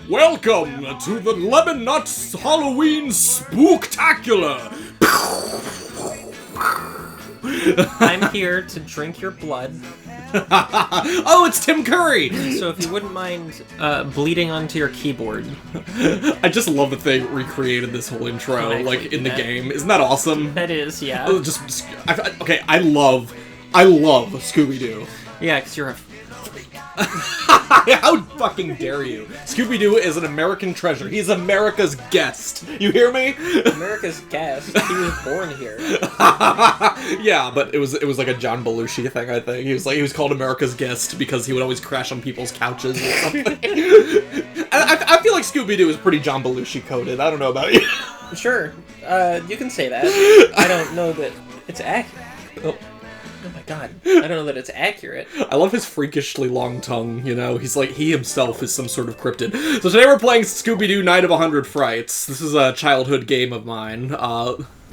Welcome to the Lemon Nuts Halloween Spooktacular! I'm here to drink your blood. Oh, it's Tim Curry! So if you wouldn't mind bleeding onto your keyboard. I just love that they recreated this whole intro, like, in the game. Isn't that awesome? That is, yeah. Okay, I love Scooby-Doo. Yeah, because you're a... How fucking dare you? Scooby-Doo is an American treasure. He's America's guest. You hear me? America's guest? He was born here. Yeah, but it was like a John Belushi thing, I think. He was called America's guest because he would always crash on people's couches or something. I feel like Scooby-Doo is pretty John Belushi coded. I don't know about you. Sure. You can say that. I don't know that it's accurate. Oh my god. I don't know that it's accurate. I love his freakishly long tongue, you know? He's like, he himself is some sort of cryptid. So today we're playing Scooby-Doo Night of 100 Frights. This is a childhood game of mine.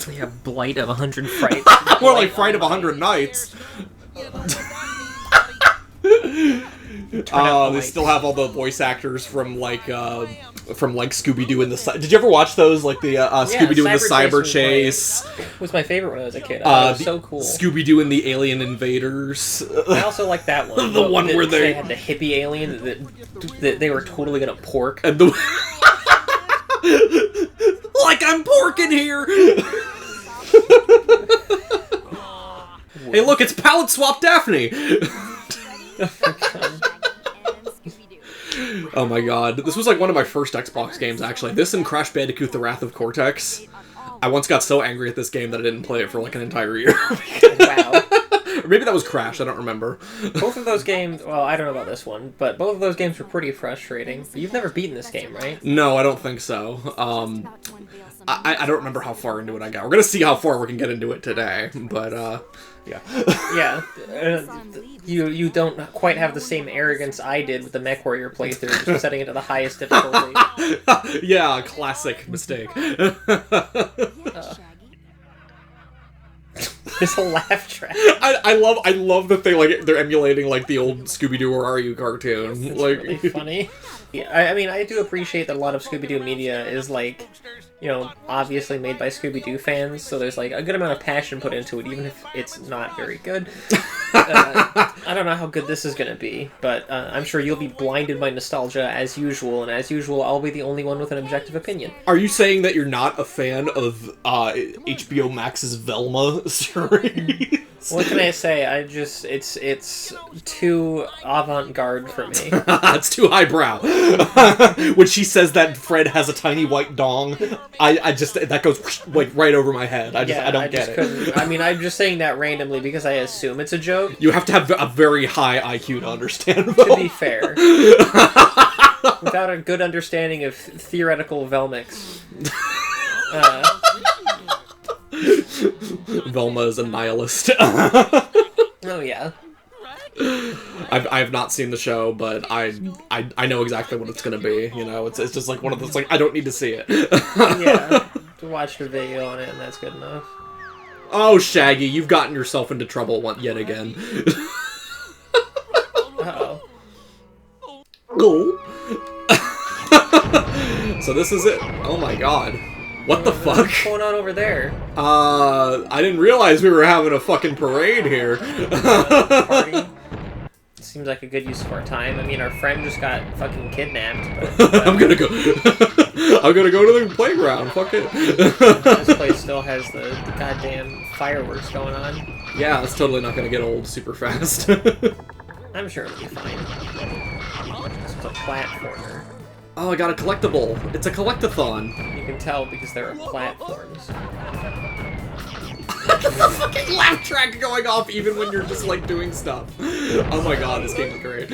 We have Blight of 100 Frights. More like Fright of 100 Nights. They still have all the voice actors from Scooby-Doo in the... Did you ever watch those? Like the Scooby-Doo in the Cyber Chase? Was my favorite when I was a kid. It was so cool. Scooby-Doo and the Alien Invaders. I also like that one. The one where they had the hippie alien that they were totally gonna pork. And like I'm porking here! Hey look, it's Palette Swap Daphne! Oh my god. This was like one of my first Xbox games, actually. This and Crash Bandicoot: The Wrath of Cortex. I once got so angry at this game that I didn't play it for like an entire year. Wow. Or maybe that was Crash, I don't remember. Both of those games, well, I don't know about this one, but both of those games were pretty frustrating. But you've never beaten this game, right? No, I don't think so. I don't remember how far into it I got. We're gonna see how far we can get into it today, but, yeah. Yeah. You don't quite have the same arrogance I did with the MechWarrior playthrough, just setting it to the highest difficulty. Yeah, classic mistake. There's a laugh track. I love that they're emulating like the old Scooby-Doo Where Are You cartoon. It's like really funny. Yeah, I mean, I do appreciate that a lot of Scooby-Doo media is like, you know, obviously made by Scooby-Doo fans, so there's like a good amount of passion put into it, even if it's not very good. I don't know how good this is going to be, but I'm sure you'll be blinded by nostalgia as usual, and as usual, I'll be the only one with an objective opinion. Are you saying that you're not a fan of HBO Max's Velma series? What can I say? It's too avant-garde for me. It's too highbrow. When she says that Fred has a tiny white dong, I just, that goes like right over my head. I don't get it. I mean, I'm just saying that randomly because I assume it's a joke. You have to have a very high IQ to understand. To be fair. Without a good understanding of theoretical Velmics. Velma is a nihilist. Oh yeah. I have not seen the show, but I know exactly what it's gonna be. You know, it's just like one of those, like, I don't need to see it. Yeah, watch the video on it, and that's good enough. Oh, Shaggy, you've gotten yourself into trouble yet again. Uh-oh. Oh. So this is it. Oh my god. What the fuck? What's going on over there? I didn't realize we were having a fucking parade here. Party. Seems like a good use of our time. I mean, our friend just got fucking kidnapped, but... I'm gonna go to the playground, fuck it. This place still has the goddamn fireworks going on. Yeah, it's totally not gonna get old super fast. I'm sure it'll be fine. This is a platformer. Oh, I got a collectible. It's a collectathon. You can tell because there are platforms. The fucking laugh track going off even when you're just like doing stuff. Oh my god, this game is great.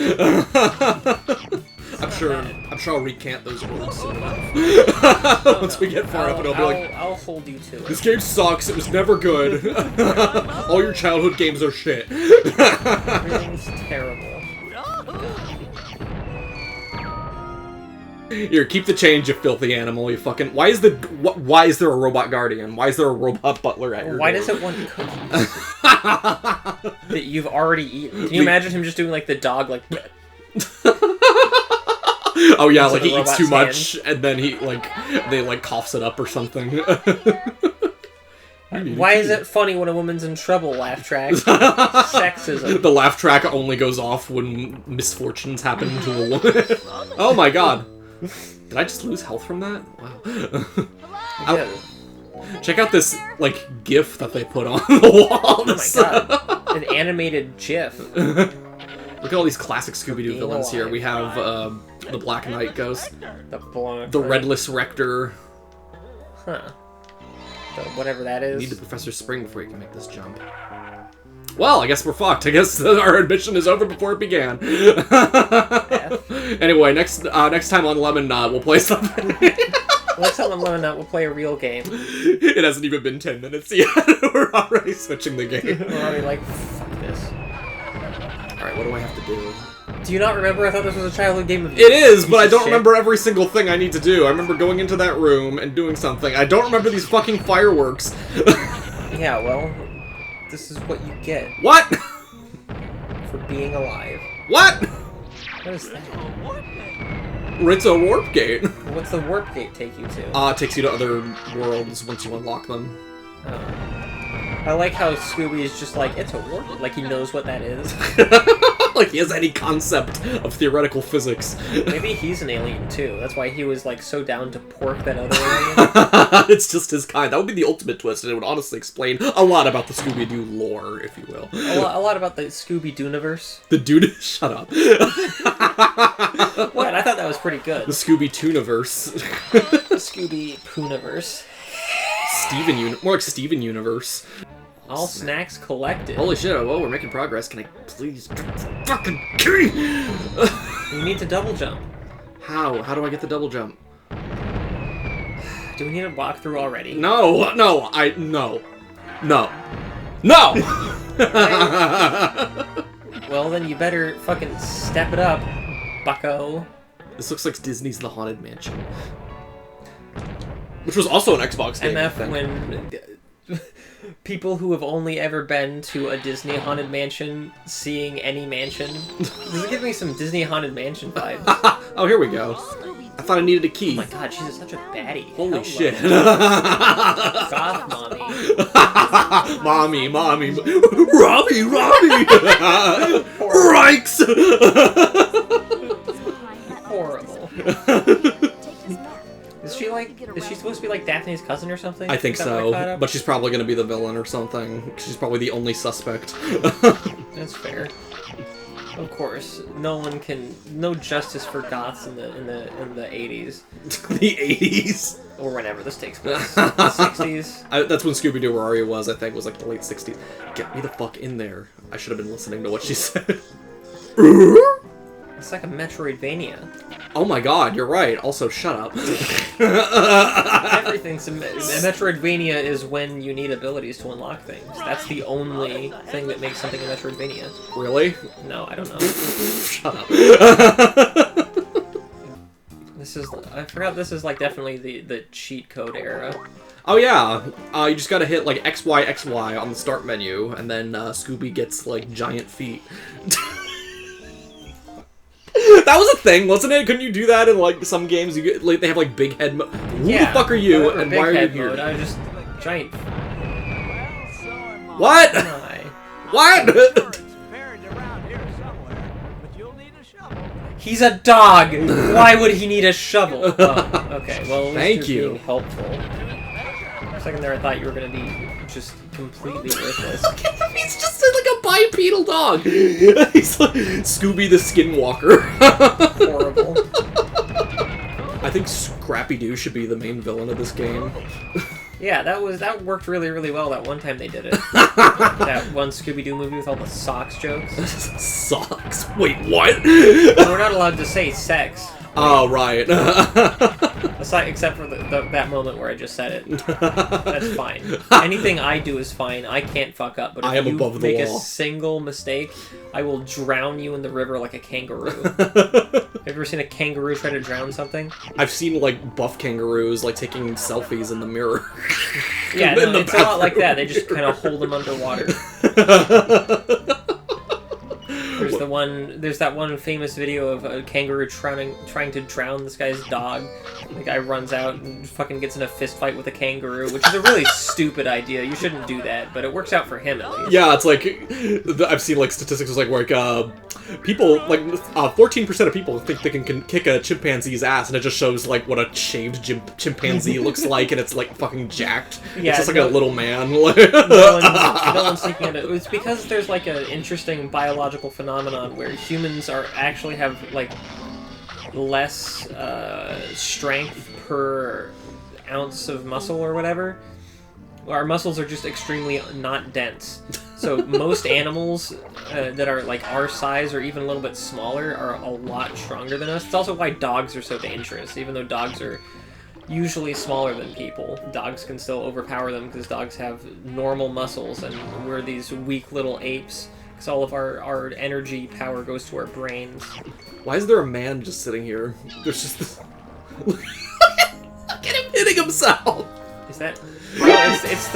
I'm sure I'll recant those words soon enough. Once we get far up, and I'll be like, I'll hold you to it. This game sucks. It was never good. All your childhood games are shit. Everything's terrible. Here, keep the change, you filthy animal, you fucking... Why is there a robot guardian? Why is there a robot butler at your Why door? does it want cookies? That you've already eaten? Can you imagine him just doing, like, the dog, like... Oh yeah, into like the he eats robot's too much, hand. and then they like coughs it up or something. Why is it funny when a woman's in trouble? Laugh track. Sexism. The laugh track only goes off when misfortunes happen to a woman. Oh my god. Did I just lose health from that? Wow. Yeah. Check out this, like, GIF that they put on the wall. Oh my god. An animated GIF. Look at all these classic Scooby-Doo Being villains here. alive. We have the Black Knight Ghost, The Redless Rector. Huh. So whatever that You is. need the Professor Spring before you can make this jump. Well, I guess we're fucked. I guess our admission is over before it began. Anyway, next time on Lemon Knot, we'll play something. Let's tell them Lemon Knot we'll play a real game. It hasn't even been 10 minutes yet. We're already switching the game. We're already like, fuck this. Alright, what do I have to do? Do you not remember? I thought this was a childhood game of It is, but I piece of don't shit. remember every single thing I need to do. I remember going into that room and doing something. I don't remember these fucking fireworks. Yeah, well, this is what you get What? for being alive. What? What is that? It's a warp gate. What's the warp gate take you to? It takes you to other worlds once you unlock them. I like how Scooby is just like, it's a warp. Like he knows what that is. Like he has any concept of theoretical physics. Maybe he's an alien too. That's why he was like so down to pork that other alien. It's just his kind. That would be the ultimate twist, and it would honestly explain a lot about the Scooby-Doo lore, if you will. A lot about the Scooby-Doo-niverse. The dude... Shut up. What? I thought that was pretty good. The Scooby-Tooniverse. The Scooby-Pooniverse. More like Steven Universe. All snacks collected. Holy shit, well, we're making progress. Can I please... Fucking key! You need to double jump. How? How do I get the double jump? Do we need a walkthrough already? No! No! No! No! Well, then you better fucking step it up, bucko. This looks like Disney's The Haunted Mansion. Which was also an Xbox game. MF, when people who have only ever been to a Disney Haunted Mansion seeing any mansion. Does it give me some Disney Haunted Mansion vibes? Oh, here we go. I thought I needed a key. Oh my god, she's such a baddie. Holy Hello. shit. Goth mommy. mommy. Robbie! Rikes! Horrible. Is she supposed to be like Daphne's cousin or something? I think Is that what I caught so, up? but she's probably gonna be the villain or something. She's probably the only suspect. That's fair. Of course, no justice for goths in the 80s The 80s? or whenever this takes place. The 60s. That's when Scooby-Doo where Ari was, I think, was like the late 60s. Get me the fuck in there. I should have been listening to what she said. It's like a Metroidvania. Oh my god, you're right. Also, shut up. Everything's a Metroidvania is when you need abilities to unlock things. That's the only thing that makes something a Metroidvania. Really? No, I don't know. Shut up. I forgot this is like definitely the cheat code era. Oh yeah, you just gotta hit like XY on the start menu, and then Scooby gets like giant feet. That was a thing, wasn't it? Couldn't you do that in like some games? You get like they have like big head. Who the fuck are you? And big why are you head here? mode. I was just giant. What? My. What? He's a dog. Why would he need a shovel? Oh, okay. Well, at least Thank you're you. being helpful. For a second there, I thought you were gonna be just completely worthless. He's just like a bipedal dog. He's like Scooby the Skinwalker. Horrible. I think Scrappy-Doo should be the main villain of this game. Yeah, that worked really, really well that one time they did it. That one Scooby-Doo movie with all the socks jokes. Socks. Wait, what? We're not allowed to say sex. Oh, right. Except for that moment where I just said it. That's fine. Anything I do is fine. I can't fuck up. But if I am you above the make law. a single mistake, I will drown you in the river like a kangaroo. Have you ever seen a kangaroo try to drown something? I've seen, like, buff kangaroos, like, taking selfies in the mirror. Yeah, In no, the it's a lot like bathroom. that. They just kind of hold them underwater. There's the one famous video of a kangaroo trying to drown this guy's dog. The guy runs out and fucking gets in a fist fight with a kangaroo, which is a really stupid idea. You shouldn't do that, but it works out for him at least. Yeah, it's like I've seen like statistics like people like 14% of people think they can kick a chimpanzee's ass, and it just shows like what a shaved chimpanzee looks like, and it's like fucking jacked. Yeah, it's just like a little man. No one's thinking of it. It's because there's like an interesting biological phenomenon where humans actually have like less strength per ounce of muscle or whatever. Our muscles are just extremely not dense. So most animals that are like our size or even a little bit smaller are a lot stronger than us. It's also why dogs are so dangerous. Even though dogs are usually smaller than people, dogs can still overpower them because dogs have normal muscles and we're these weak little apes because all of our energy power goes to our brains. Why is there a man just sitting here? There's just this... Look at him hitting himself! Is that... Oh, it's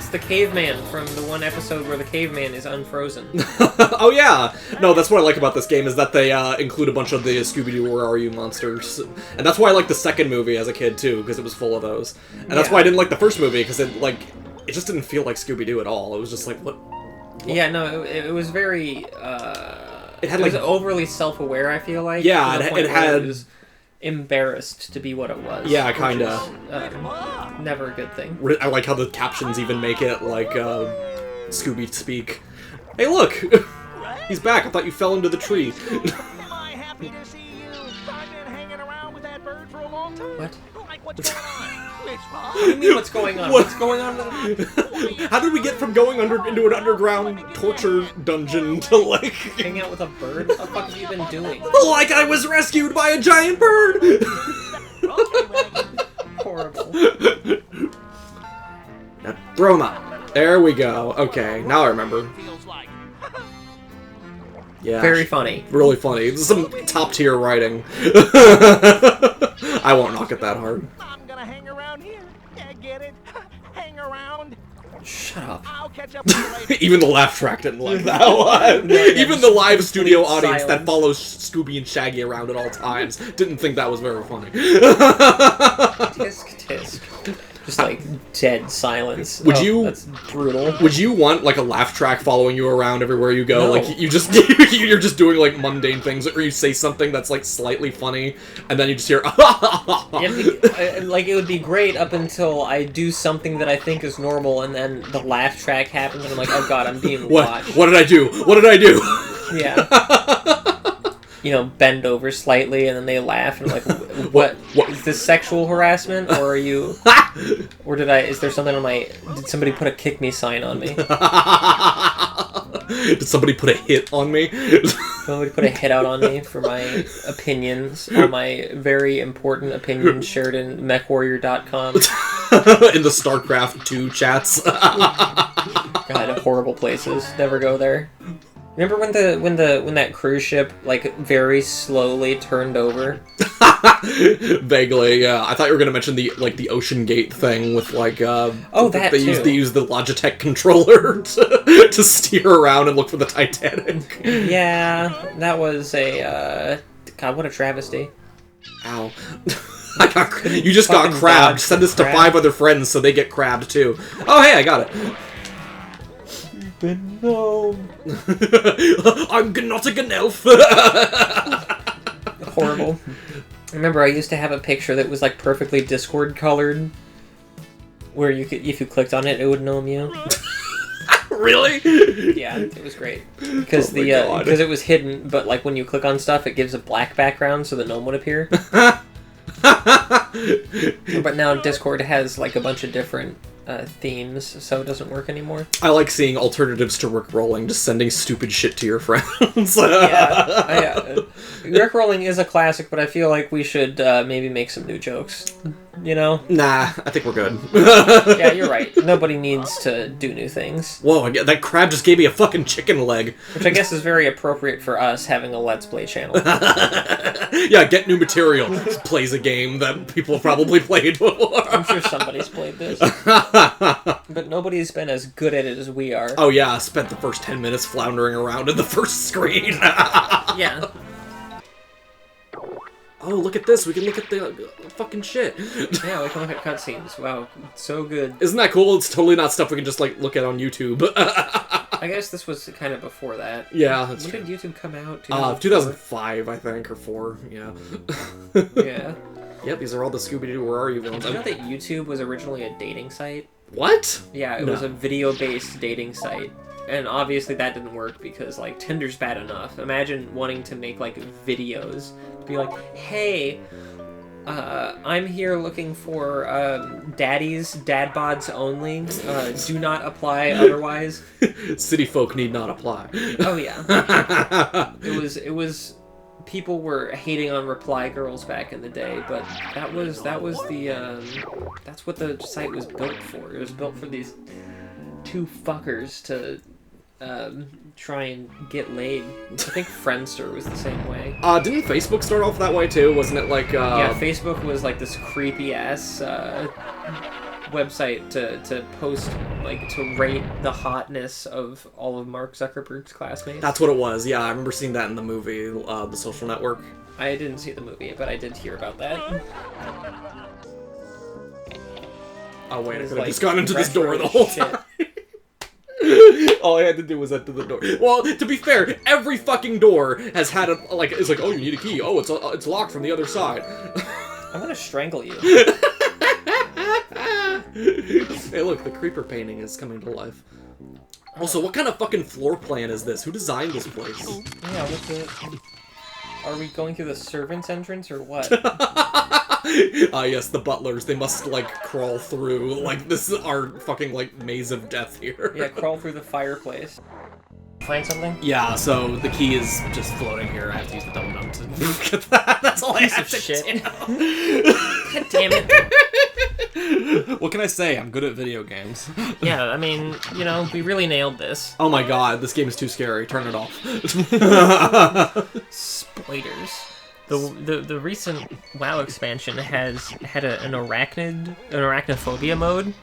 the caveman from the one episode where the caveman is unfrozen. Oh yeah! No, that's what I like about this game, is that they include a bunch of the Scooby-Doo Where Are You monsters. And that's why I liked the second movie as a kid too, because it was full of those. And that's why I didn't like the first movie, because it just didn't feel like Scooby-Doo at all. It was just like, what? Yeah, no, it was very... it was overly self-aware, I feel like. Yeah, it had... It was embarrassed to be what it was. Yeah, kinda. Never a good thing. I like how the captions even make it like Scooby speak. Hey, look! He's back. I thought you fell into the tree. Happy to see you. I've been hanging around with that bird for a long time. What? Like, what's going on? What do you mean, what's going on? What's going on? How did we get from going into an underground torture dungeon to, like... Hang out with a bird? What the fuck have you been doing? Like I was rescued by a giant bird! Horrible. Now, throw him up. There we go. Okay, now I remember. Yeah. Very funny. Really funny. This is some top-tier writing. I won't knock it that hard. I'm gonna hang around here. Yeah, get it? Hang around. Shut up. I'll catch up with you later. Even the laugh track didn't like that one. Even the live studio audience that follows Scooby and Shaggy around at all times didn't think that was very funny. Tisk tisk. Just like dead silence. Would you? That's brutal. Would you want like a laugh track following you around everywhere you go? No. Like you're just doing like mundane things, or you say something that's like slightly funny, and then you just hear. Like it would be great up until I do something that I think is normal, and then the laugh track happens, and I'm like, oh god, I'm being watched. What did I do? What did I do? Yeah. You know, bend over slightly, and then they laugh, and I'm like, what? Is this sexual harassment, or are you... Or is there something on my... Did somebody put a kick me sign on me? Did somebody put a hit on me? Somebody put a hit out on me for my opinions, on my very important opinions shared in mechwarrior.com. In the StarCraft 2 chats. God, horrible places. Never go there. Remember when that cruise ship like very slowly turned over? Vaguely, yeah. I thought you were gonna mention the Ocean Gate thing with like they use the Logitech controller to steer around and look for the Titanic. Yeah, that was a God, what a travesty. Ow. You just got crabbed. Send this to 5 other friends so they get crabbed too. Oh hey, I got it. No. I'm not a elf. Horrible. Remember, I used to have a picture that was like perfectly Discord colored, where you could, if you clicked on it, it would gnome you. Really? Yeah, it was great because because it was hidden, but like when you click on stuff, it gives a black background so the gnome would appear. But now Discord has like a bunch of different themes, so it doesn't work anymore. I like seeing alternatives to Rickrolling, just sending stupid shit to your friends. Yeah. Rickrolling is a classic, but I feel like we should maybe make some new jokes. You know? Nah, I think we're good. Yeah, you're right. Nobody needs to do new things. Whoa, that crab just gave me a fucking chicken leg. Which I guess is very appropriate for us having a Let's Play channel. Yeah, get new material. Plays a game that people have probably played before. I'm sure somebody's played this. But nobody's been as good at it as we are. Oh yeah, I spent the first 10 minutes floundering around in the first screen. Yeah. Oh, look at this. We can look at the fucking shit. Yeah, we can look at cutscenes. Wow, so good. Isn't that cool? It's totally not stuff we can just, like, look at on YouTube. I guess this was kind of before that. Yeah, that's when true. did YouTube come out? 2005, I think, or 4, yeah. Yeah. Yep, these are all the Scooby-Doo Where Are You villains. Did you know that YouTube was originally a dating site? What? Yeah, it was a video-based dating site. And obviously that didn't work because, like, Tinder's bad enough. Imagine wanting to make, like, videos. Be like, hey, I'm here looking for daddies, dad bods only. Do not apply otherwise. City folk need not apply. Oh, yeah. It was... People were hating on reply girls back in the day, but that was the, that's what the site was built for. It was built for these two fuckers to try and get laid. I think Friendster was the same way. Didn't Facebook start off that way too? Wasn't it like Yeah, Facebook was like this creepy ass website to post, like, to rate the hotness of all of Mark Zuckerberg's classmates. That's what it was. Yeah, I remember seeing that in the movie, The Social Network. I didn't see the movie, but I did hear about that. Oh wait, I It's could have like just gone into this door the whole shit. time. All I had to do was enter the door. Well, to be fair, every fucking door has had a, like, it's like, oh, you need a key. Oh, it's locked from the other side. I'm gonna strangle you. Hey, look, the creeper painting is coming to life. Also, what kind of fucking floor plan is this? Who designed this place? Yeah, what the... Are we going through the servant's entrance or what? Yes, the butlers. They must, like, crawl through. Like, this is our fucking, like, maze of death here. Yeah, crawl through the fireplace. Find something? Yeah, so the key is just floating here. I have to use the double jump to get that. That's all I have to shit. do. God damn it. What can I say? I'm good at video games. Yeah, I mean, you know, we really nailed this. Oh my god, this game is too scary. Turn it off. Spoilers. The recent WoW expansion has had an arachnophobia mode,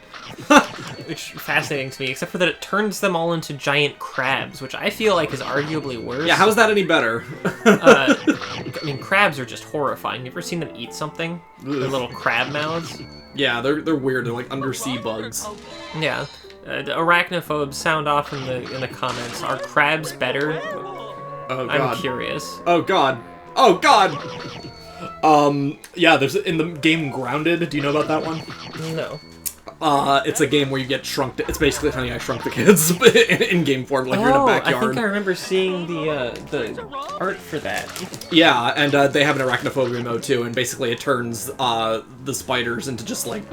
which is fascinating to me, except for that it turns them all into giant crabs, which I feel like is arguably worse. Yeah, how's that any better? I mean, crabs are just horrifying. You ever seen them eat something? Their little crab mouths? Yeah, they're weird. They're like undersea bugs. Yeah. The arachnophobes sound off in the comments. Are crabs better? Oh god. I'm curious. Oh god. Oh god! Yeah, there's in the game Grounded. Do you know about that one? No. It's a game where you get shrunk. It's basically Honey, I Shrunk the Kids in game form, like you're in a backyard. I think I remember seeing the art for that. Yeah, and they have an arachnophobia mode too, and basically it turns the spiders into just like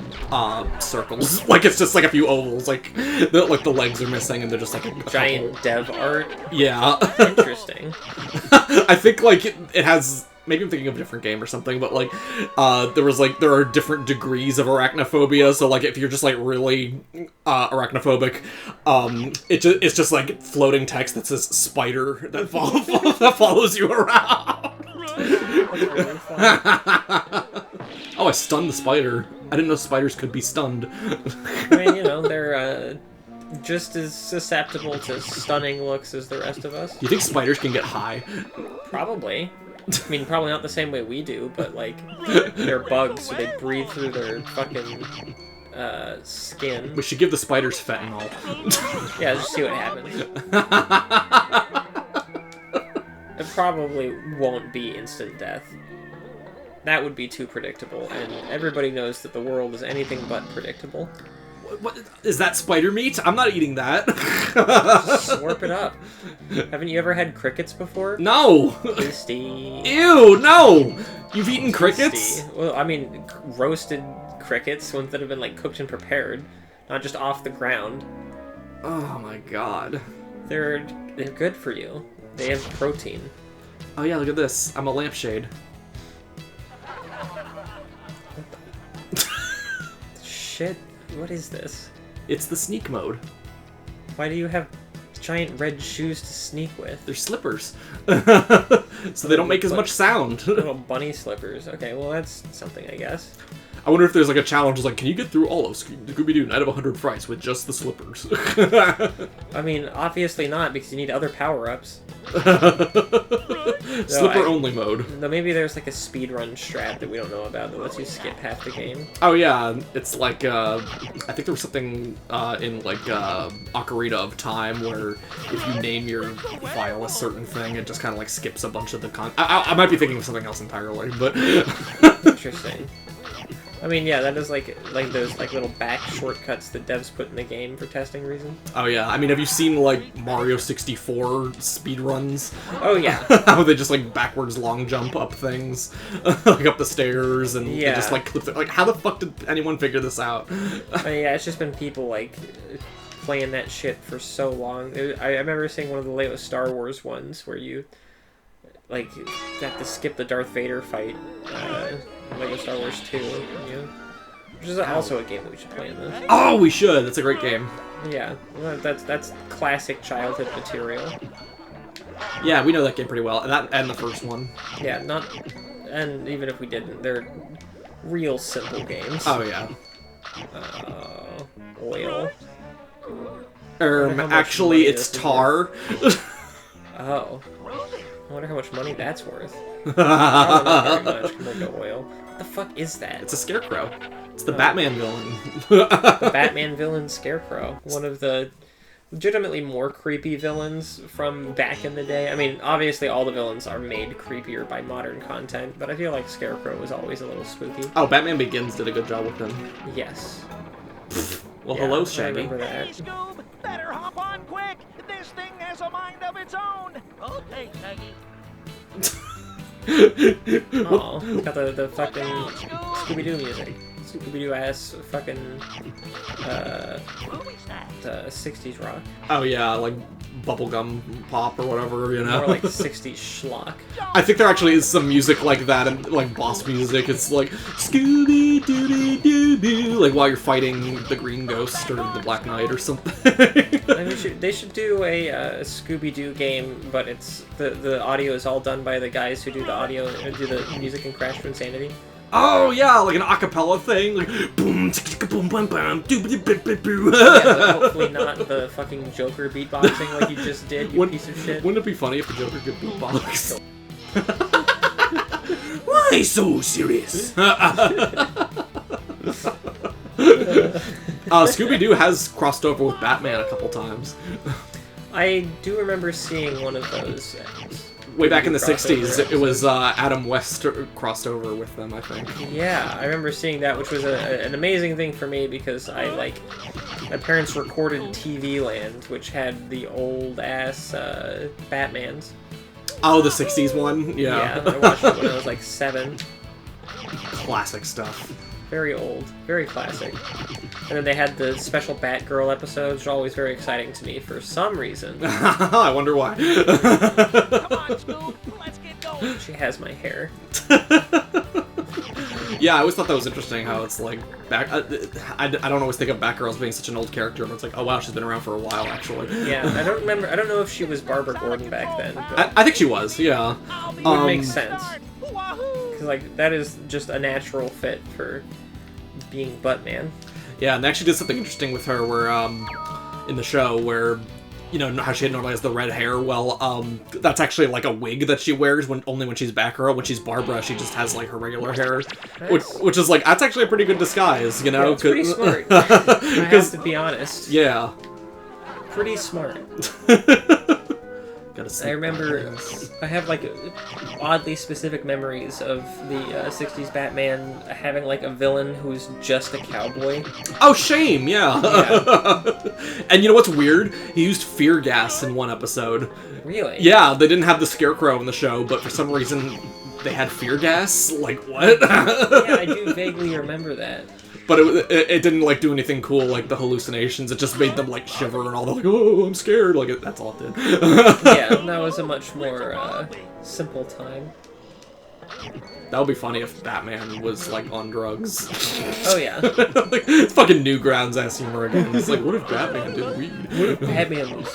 circles. Like it's just like a few ovals. Like the legs are missing, and they're just like a giant couple. dev art. Yeah. Interesting. I think like it has. Maybe I'm thinking of a different game or something, but like, there are different degrees of arachnophobia. So like, if you're just like really arachnophobic, it's just like floating text that says spider that follows you around. Really fun. Oh, I stunned the spider. I didn't know spiders could be stunned. I mean, you know, they're just as susceptible to stunning looks as the rest of us. Do you think spiders can get high? Probably. I mean, probably not the same way we do, but, like, they're bugs, so they breathe through their fucking, skin. We should give the spiders fentanyl. Yeah, just see what happens. It probably won't be instant death. That would be too predictable, and everybody knows that the world is anything but predictable. What is that spider meat? I'm not eating that. Slurp it up. Haven't you ever had crickets before? No. Tasty. Ew, no. You've eaten crickets? Tasty. Well, I mean, roasted crickets, ones that have been like cooked and prepared, not just off the ground. Oh my god. They're good for you. They have protein. Oh yeah, look at this. I'm a lampshade. shit? What is this? It's the sneak mode. Why do you have giant red shoes to sneak with? They're slippers. So they don't make as much sound. Little bunny slippers. Okay, well that's something, I guess. I wonder if there's like a challenge, like, can you get through all of Scooby-Doo Night of 100 Frights with just the slippers? I mean, obviously not, because you need other power-ups. Slipper-only mode. Though maybe there's like a speedrun strat that we don't know about that lets you skip half the game. Oh yeah, it's like, I think there was something in like Ocarina of Time where if you name your file a certain thing, it just kind of like skips a bunch of the I might be thinking of something else entirely, but... Interesting. I mean, yeah, that is like those like little back shortcuts that devs put in the game for testing reasons. Oh yeah, I mean, have you seen like Mario 64 speedruns? Oh yeah. How they just like backwards long jump up things, like up the stairs, and they just like clip it. Like, how the fuck did anyone figure this out? Yeah, it's just been people like playing that shit for so long. I remember seeing one of the latest Star Wars ones where you like have to skip the Darth Vader fight. Lego Star Wars 2, which is also a game that we should play in this. Oh, we should. That's a great game. Yeah, that's classic childhood material. Yeah, we know that game pretty well, and the first one. Yeah, and even if we didn't, they're real simple games. Oh yeah. Oil. Actually, it's tar. Oh. I wonder how much money that's worth. Probably not very much compared to oil. What the fuck is that? It's a scarecrow. It's the Batman villain. The Batman villain Scarecrow. One of the legitimately more creepy villains from back in the day. I mean, obviously all the villains are made creepier by modern content, but I feel like Scarecrow was always a little spooky. Oh, Batman Begins did a good job with him. Yes. Well, Yeah, hello, Hey, Shaggy. Scoob, better hop on quick. This thing has a mind of its own. Okay, Shaggy. Oh, it's got the fucking Scooby-Doo music. Scooby-Doo ass fucking the 60s rock. Oh yeah, like bubblegum pop or whatever, you know? More like 60s schlock. I think there actually is some music like that, and like boss music. It's like Scooby-Doo-Doo-Doo, like while you're fighting the Green Ghost or the Black Knight or something. And they should do a Scooby-Doo game, but it's the audio is all done by the guys who do the audio and do the music in Crash to Insanity. Oh yeah, like an acapella thing, like boom, ticka boom, bum, bum, doo doo boo boo boo. Yeah, but hopefully not the fucking Joker beatboxing like you just did, you piece of shit. Wouldn't it be funny if the Joker could beatbox? Why so serious? Scooby-Doo has crossed over with Batman a couple times. I do remember seeing one of those. Way back in the crossover 60s, it was Adam West crossed over with them, I think. Yeah, I remember seeing that, which was an amazing thing for me because my parents recorded TV Land, which had the old ass Batmans. Oh, the 60s one? Yeah, I watched it when I was like 7. Classic stuff. Very old, very classic. And then they had the special Batgirl episodes, which are always very exciting to me for some reason. I wonder why. Come on, Scoob, let's get going. She has my hair. Yeah, I always thought that was interesting how it's like I don't always think of Batgirl as being such an old character, but it's like, oh wow, she's been around for a while actually. Yeah, I don't know if she was Barbara Gordon back then, but I think she was, yeah. it would make sense. Because like that is just a natural fit for being Buttman. Yeah, and they actually did something interesting with her where in the show where, you know, how she normally has the red hair. Well, that's actually like a wig that she wears only when she's Batgirl. When she's Barbara, she just has like her regular hair, which is like, that's actually a pretty good disguise, you know? Yeah, it's pretty smart. I have to be honest. Yeah. Pretty smart. Gotta I remember, I have like oddly specific memories of the 60s Batman having like a villain who's just a cowboy. Oh, Shame, yeah. And you know what's weird? He used fear gas in one episode. Really? Yeah, they didn't have the Scarecrow in the show, but for some reason they had fear gas. Like, what? Yeah, I do vaguely remember that. But it didn't like do anything cool like the hallucinations. It just made them like shiver and all. They're like, oh, I'm scared. Like that's all it did. Yeah, that was a much more simple time. That would be funny if Batman was, like, on drugs. Oh, yeah. Like, it's fucking Newgrounds ass humor again. It's like, what if Batman did weed? What if Batman was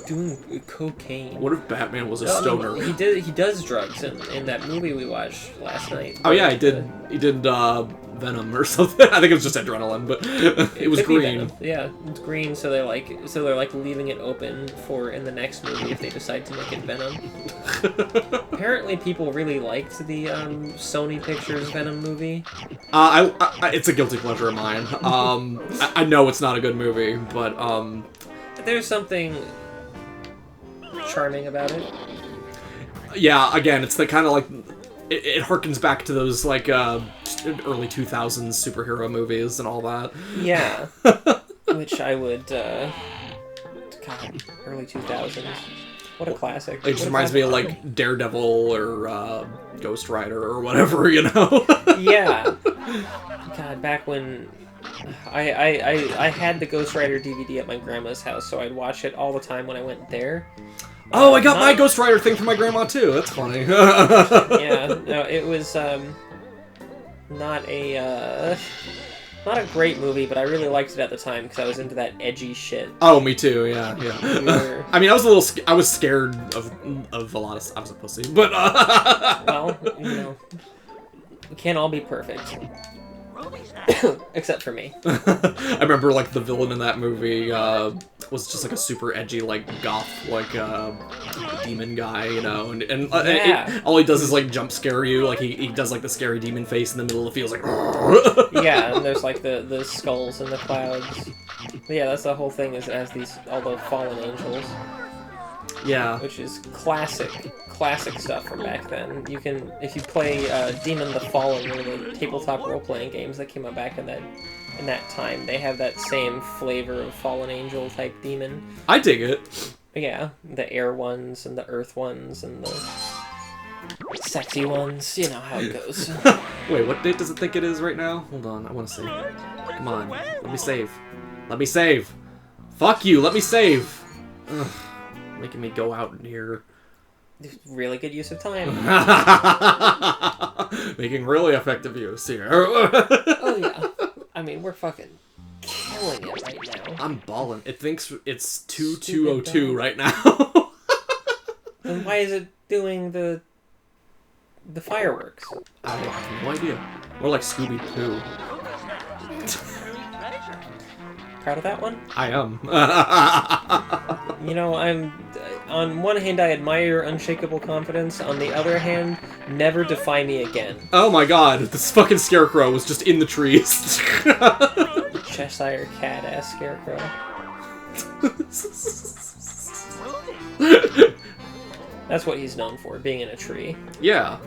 doing cocaine? What if Batman was a No, stoner? he does drugs in that movie we watched last night. Oh yeah, he did Venom or something. I think it was just adrenaline, but it was green. Yeah, it's green, so they're like leaving it open for in the next movie if they decide to make it Venom. Apparently, people really liked the Sony Pictures Venom movie. It's a guilty pleasure of mine. I know it's not a good movie, but there's something charming about it. Yeah, again, it's the kind of like it harkens back to those like early 2000s superhero movies and all that. Yeah, which I would. God, early 2000s. What a classic. It just reminds me of like Daredevil or Ghost Rider or whatever, you know. Yeah. God, back when I had the Ghost Rider DVD at my grandma's house, so I'd watch it all the time when I went there. Oh, I got my Ghost Rider thing from my grandma too. That's funny. Yeah, no, it was not a great movie, but I really liked it at the time because I was into that edgy shit. Oh, me too. Yeah. I mean, I was scared of a lot of stuff. I was a pussy, but well, you know, we can't all be perfect. Except for me. I remember, like, the villain in that movie was just, like, a super edgy, like, goth, like, demon guy, you know, and all he does is, like, jump scare you, like, he does, like, the scary demon face in the middle of the field, like, yeah, and there's, like, the skulls in the clouds. But yeah, that's the whole thing, is it has all the fallen angels. Yeah. Which is classic stuff from back then. You can, if you play Demon the Fallen, one of the tabletop role-playing games that came out back in that time, they have that same flavor of fallen angel type demon. I dig it. Yeah, the air ones and the earth ones and the sexy ones. You know how it goes. Wait, what date does it think it is right now? Hold on, I want to see. Come on, let me save. Let me save. Fuck you, let me save. Ugh. Making me go out here. Really good use of time. Making really effective use here. Oh yeah. I mean, we're fucking killing it right now. I'm balling. It thinks it's 2202 right now. Then why is it doing the fireworks? I have no idea. More like Scooby-Doo. Proud of that one? I am. You know, on one hand, I admire your unshakable confidence. On the other hand, never defy me again. Oh my god, this fucking scarecrow was just in the trees. Cheshire cat-ass scarecrow. That's what he's known for, being in a tree. Yeah.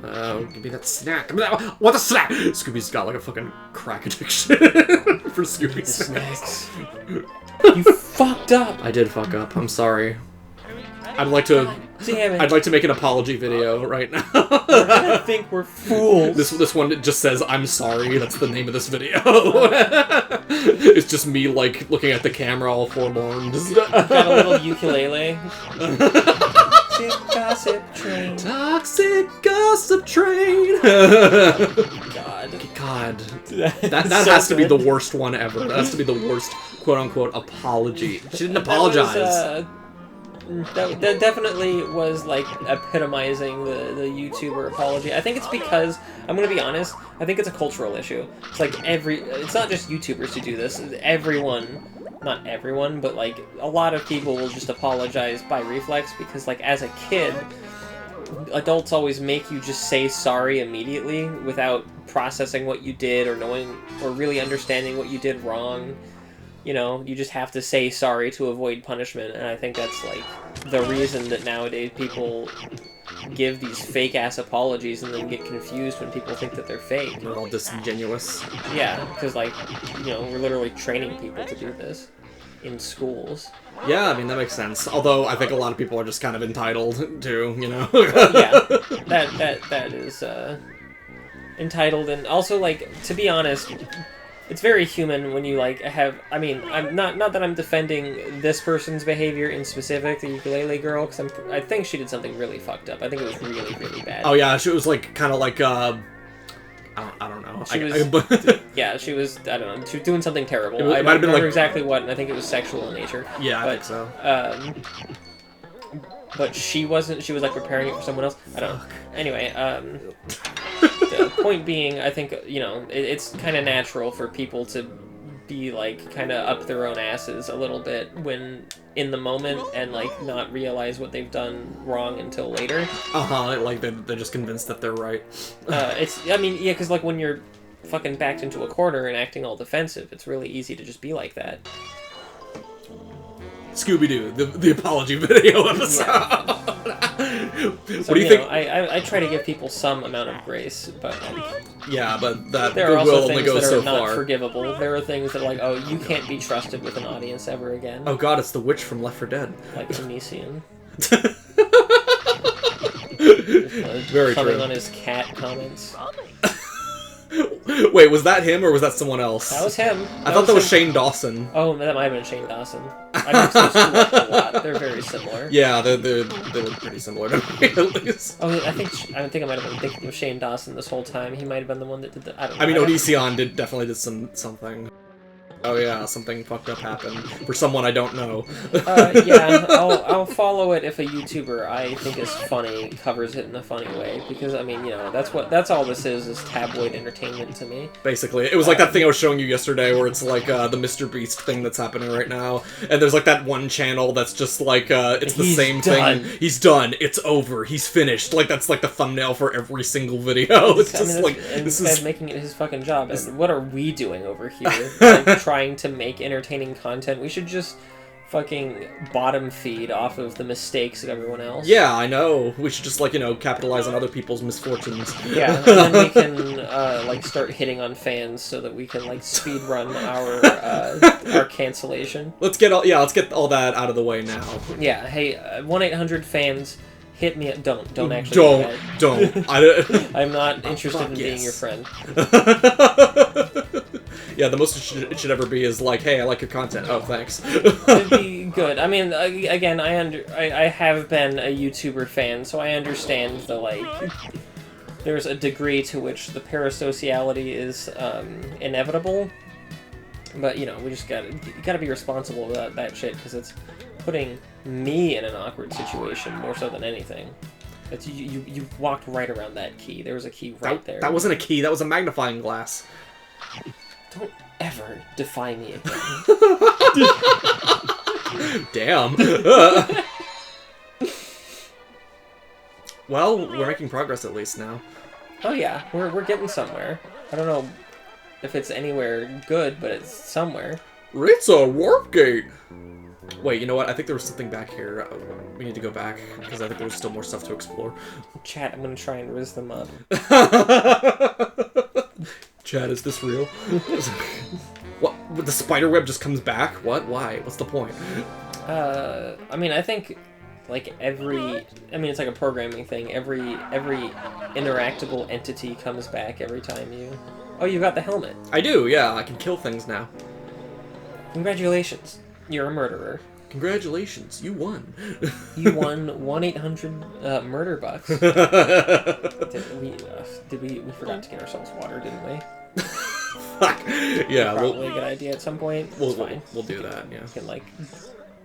Give me that snack. What a snack! Scooby's got like a fucking crack addiction for Scooby snacks. You fucked up! I did fuck up. I'm sorry. I'd like to. Damn it. I'd like to make an apology video right now. I think we're fools. This one just says "I'm sorry." That's the name of this video. It's just me like looking at the camera, all forlorn. Got a little ukulele. Toxic gossip train. Toxic gossip train. God. That So has to be good. the worst one ever. That has to be the worst quote-unquote apology. She didn't apologize. That definitely was like epitomizing the YouTuber apology. I think it's because, I'm gonna be honest, I think it's a cultural issue. It's like it's not just YouTubers who do this. Everyone, not everyone, but like a lot of people will just apologize by reflex because like as a kid, adults always make you just say sorry immediately without processing what you did or knowing or really understanding what you did wrong. You know, you just have to say sorry to avoid punishment, and I think that's, like, the reason that nowadays people give these fake-ass apologies and then get confused when people think that they're fake. They're all disingenuous. Yeah, because, like, you know, we're literally training people to do this in schools. Yeah, I mean, that makes sense. Although, I think a lot of people are just kind of entitled to, you know? Yeah, that is, entitled, and also, like, to be honest, it's very human when you like have. I mean, I'm not that I'm defending this person's behavior in specific, the ukulele girl, because I think she did something really fucked up. I think it was really really bad. Oh yeah, she was like kind of like I don't know. Yeah, she was. I don't know. She was doing something terrible. It I might don't have been remember like exactly what, and I think it was sexual in nature. Yeah, but, I think so. But she wasn't. She was like preparing it for someone else. I don't know. Anyway, the point being, I think it's kind of natural for people to be like kind of up their own asses a little bit when in the moment and like not realize what they've done wrong until later. Like they're just convinced that they're right. I mean, yeah, because like when you're fucking backed into a corner and acting all defensive, it's really easy to just be like that. Scooby-Doo, the apology video episode. Yeah. What do you think? I try to give people some amount of grace, but yeah, but that there are also only things goes that are so not far. Forgivable. There are things that are like, oh, you can't be trusted with an audience ever again. Oh god, it's the witch from Left 4 Dead. Like Onision. Very coming true. on his cat comments. Wait, was that him or was that someone else? That was him. I thought that was him. Shane Dawson. Oh, that might have been Shane Dawson. I mix those two up a lot. They're very similar. Yeah, they look pretty similar to me at least. Oh, I think I might have been thinking of Shane Dawson this whole time. He might have been the one that did the. I don't know. I mean, Onision definitely did something. Oh yeah, something fucked up happened for someone I don't know. Yeah, I'll follow it if a YouTuber I think is funny covers it in a funny way, because I mean, that's all this is tabloid entertainment to me. Basically, it was like that thing I was showing you yesterday, where it's like the Mr. Beast thing that's happening right now, and there's like that one channel that's just like it's the same thing. He's done. It's over. He's finished. Like that's like the thumbnail for every single video. It's just like this is making it his fucking job. And what are we doing over here? Like, trying to make entertaining content. We should just fucking bottom feed off of the mistakes of everyone else. Yeah, I know. We should just like capitalize on other people's misfortunes. Yeah, and then we can like start hitting on fans so that we can like speed run our cancellation. Let's get all that out of the way now. Yeah. Hey, 1-800-FANS. Hit me. Don't actually. Don't. I'm not interested in being your friend. Yeah, the most it should ever be is like, hey, I like your content. Oh, thanks. It'd be good. I mean, again, I have been a YouTuber fan, so I understand the like. There's a degree to which the parasociality is inevitable, but we just gotta be responsible about that shit, because it's putting me in an awkward situation more so than anything. It's you walked right around that key. There was a key right there. That wasn't a key. That was a magnifying glass. Don't ever defy me again. Damn. Well, we're making progress at least now. Oh yeah, we're getting somewhere. I don't know if it's anywhere good, but it's somewhere. It's a warp gate. Wait, you know what? I think there was something back here. We need to go back, because I think there's still more stuff to explore. Chat, I'm gonna try and riz them up. Chad, is this real? What? The spider web just comes back? What? Why? What's the point? I mean, I think, like, it's like a programming thing. Every interactable entity comes back every time you... Oh, you got the helmet. I do, yeah. I can kill things now. Congratulations. You're a murderer. Congratulations, you won. You won 1-800 murder bucks. We forgot to get ourselves water, didn't we? Fuck. Yeah, probably a good idea at some point. We'll do that, yeah. We can, like,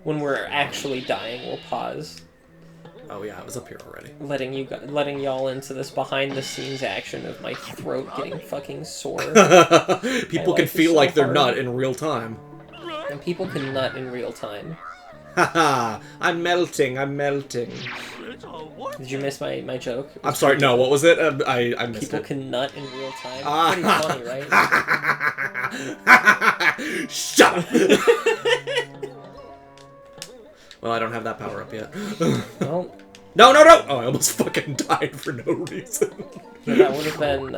when we're actually dying, we'll pause. Oh yeah, it was up here already. Letting y'all into this behind-the-scenes action of my throat getting fucking sore. People can feel like they're nut in real time. And people can nut in real time. Haha, I'm melting. Did you miss my joke? I'm sorry, no, what was it? I missed People it. can nut in real time. Pretty funny, right? Shut up! Well, I don't have that power up yet. Well... No! Oh, I almost fucking died for no reason. Yeah, that would have been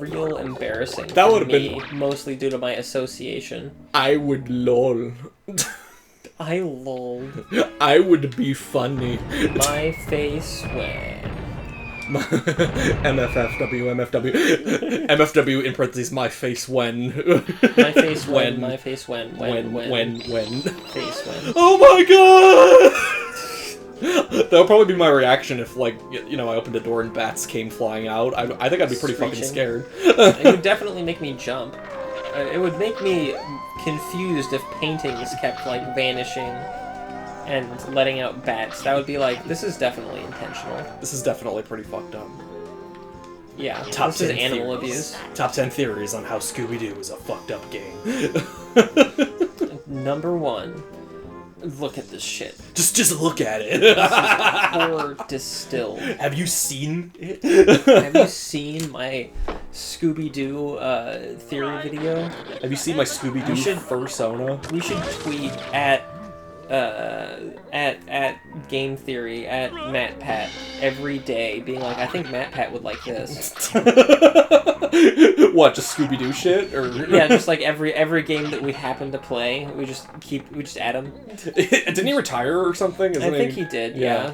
real embarrassing. That would have been mostly due to my association. I would lol. I lolled. I would be funny. My face went. MFFW, MFW. MFW in parentheses, my face when. My face when. My face when. When. Face when. Oh my god! That'll probably be my reaction if, like, you know, I opened a door and bats came flying out. I think I'd be pretty fucking scared. It would definitely make me jump. It would make me confused if paintings kept, like, vanishing and letting out bats. That would be like, this is definitely intentional. This is definitely pretty fucked up. Yeah, Top this is 10 animal theories. abuse. Top 10 theories on how Scooby-Doo is a fucked up game. Number 1. Look at this shit. Just look at it. This is horror distilled. Have you seen it? Have you seen my Scooby-Doo theory video? Have you seen my Scooby-Doo fursona? We should tweet at Game Theory, at MattPat, every day, being like, I think MattPat would like this. What, just Scooby-Doo shit? Or Yeah, just like every game that we happen to play, we just add him. Didn't he retire or something? I think he did, yeah.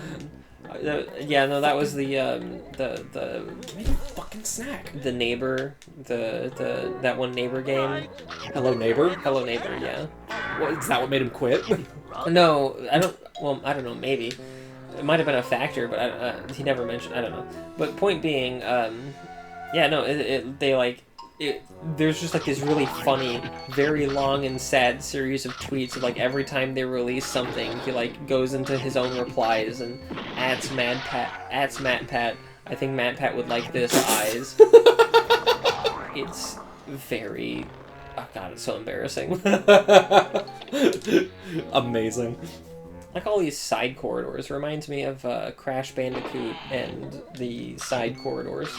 Yeah, no, that was the Give me a fucking snack. the neighbor, that one neighbor game. Hello, neighbor? Hello Neighbor, yeah. What, is that what made him quit? No, I don't know, maybe. It might have been a factor, but he never mentioned, I don't know. But point being, yeah, no, there's just like this really funny, very long and sad series of tweets of like every time they release something, he like goes into his own replies and ats MattPat. I think MattPat would like this eyes. It's very, oh god, it's so embarrassing. Amazing. Like all these side corridors reminds me of Crash Bandicoot and the side corridors.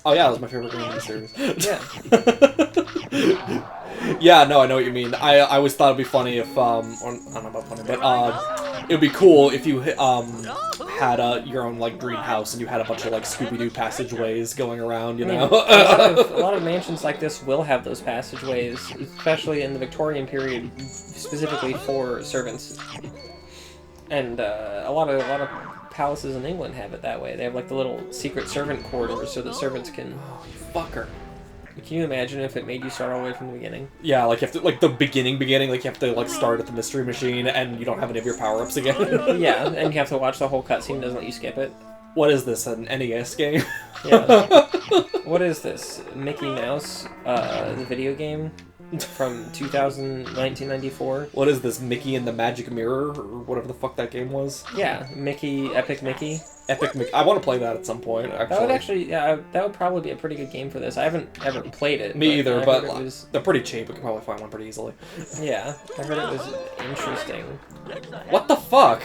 Oh yeah, that was my favorite game in the series. Yeah. Yeah, no, I know what you mean. I always thought it'd be funny if, or, I don't know about funny, but, it would be cool if you, had, your own, like, dream house and you had a bunch of, like, Scooby-Doo passageways going around, you know? A lot of mansions like this will have those passageways, especially in the Victorian period, specifically for servants. And, a lot of palaces in England have it that way. They have, like, the little secret servant corridors so that servants can... Oh, you fucker. Can you imagine if it made you start all the way from the beginning? Yeah, like you have to, like the beginning, like you have to like start at the mystery machine and you don't have any of your power-ups again. Yeah, and you have to watch the whole cutscene, doesn't let you skip it. What is this, an NES game? Yeah. What is this? Mickey Mouse, the video game from 1994? What is this, Mickey and the Magic Mirror, or whatever the fuck that game was? Yeah, Epic Mickey. Epic Mickey. I want to play that at some point, actually. That would actually, yeah, that would probably be a pretty good game for this. I haven't ever played it. Me either, but they're pretty cheap. We can probably find one pretty easily. Yeah, I heard it was interesting. What the fuck?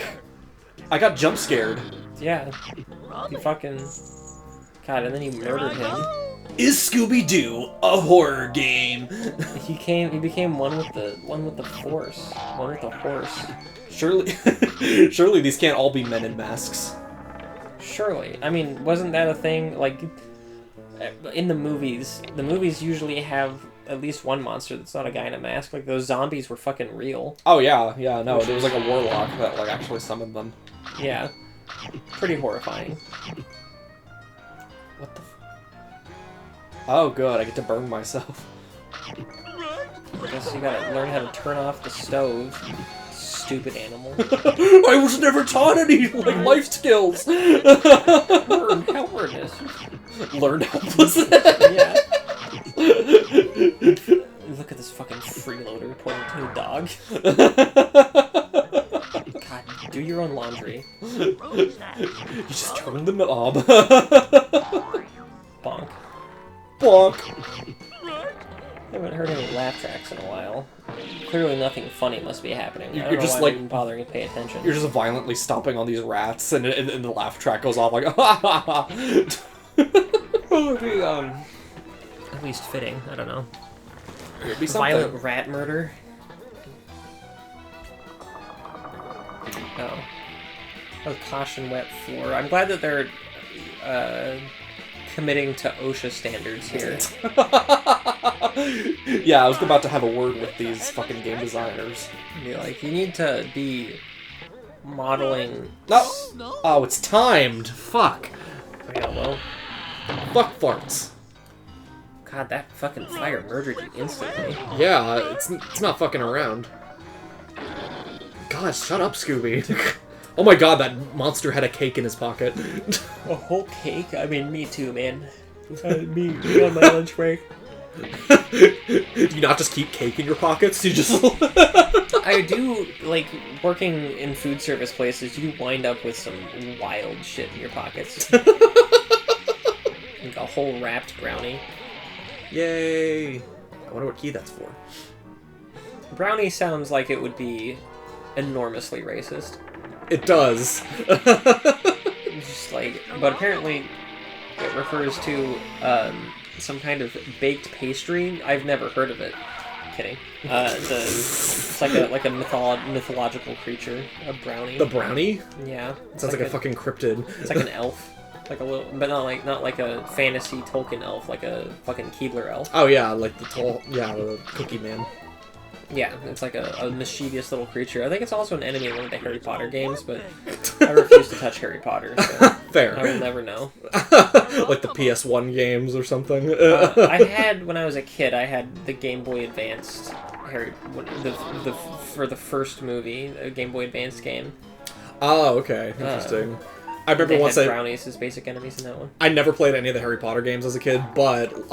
I got jump scared. Yeah, he fucking... God, and then he murdered him. Is Scooby-Doo a horror game? He became one with the force. One with the horse. Surely these can't all be men in masks. Surely. I mean, wasn't that a thing, like, in the movies usually have at least one monster that's not a guy in a mask. Like, those zombies were fucking real. Oh, yeah, no, there was like a warlock that, like, actually summoned them. Yeah. Pretty horrifying. What the Oh, good, I get to burn myself. I guess you gotta learn how to turn off the stove. Stupid animal. I was never taught any, like, life skills! Learn helplessness. Learn helplessness? Yeah. Look at this fucking freeloader pointing to a dog. God, do your own laundry. You just turn the knob. Bonk. Bonk. I haven't heard any laugh tracks in a while. Clearly nothing funny must be happening. You're I don't know just why like I'm bothering to pay attention. You're just violently stomping on these rats, and the laugh track goes off like, ha ha ha. At least fitting. I don't know. It'd be something. Violent rat murder. Oh. Oh, caution wet floor. I'm glad that they're committing to OSHA standards here. Yeah, I was about to have a word with these fucking game designers. Be like, you need to be modeling... No! Oh, it's timed! Fuck! well. Fuck farts. God, that fucking fire murdered you instantly. Yeah, it's not fucking around. God, shut up, Scooby. Oh my god, that monster had a cake in his pocket. A whole cake? I mean, me too, man. Me on my lunch break. Do you not just keep cake in your pockets? You just... I do, like, working in food service places, you wind up with some wild shit in your pockets. Like a whole wrapped brownie. Yay! I wonder what key that's for. Brownie sounds like it would be enormously racist. It does. Just like, but apparently it refers to some kind of baked pastry. I've never heard of it. Kidding. It's like a mythological creature, a brownie. The brownie? Yeah. Sounds like a fucking cryptid. It's like an elf. Like a little, but not like a fantasy Tolkien elf, like a fucking Keebler elf. Oh yeah, like the Cookie Man. Yeah, it's like a mischievous little creature. I think it's also an enemy in one of the Harry Potter games, but I refuse to touch Harry Potter, so Fair. I will never know. Like the PS1 games or something. I had, when I was a kid, I had the Game Boy Advanced for the first movie, a Game Boy Advance game. Oh, okay. Interesting. I remember They once had brownies as basic enemies in that one. I never played any of the Harry Potter games as a kid, but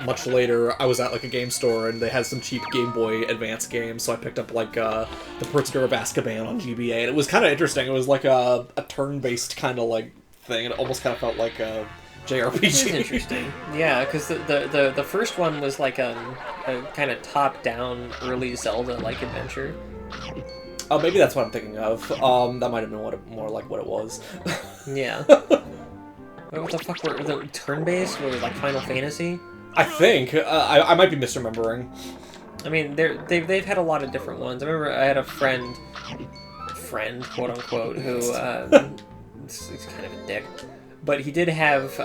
much later I was at like a game store and they had some cheap Game Boy Advance games, so I picked up like the Prisoner of Azkaban on GBA, and it was kind of interesting. It was like a turn-based kind of like thing, and it almost kind of felt like a JRPG. That's interesting. Yeah, because the first one was like a kind of top-down early Zelda-like adventure. Oh, maybe that's what I'm thinking of. That might have been more like what it was. Yeah. What the fuck were the turn-based? Were like Final Fantasy? I think I might be misremembering. I mean, they've had a lot of different ones. I remember I had a friend, quote unquote, who he's kind of a dick, but he did have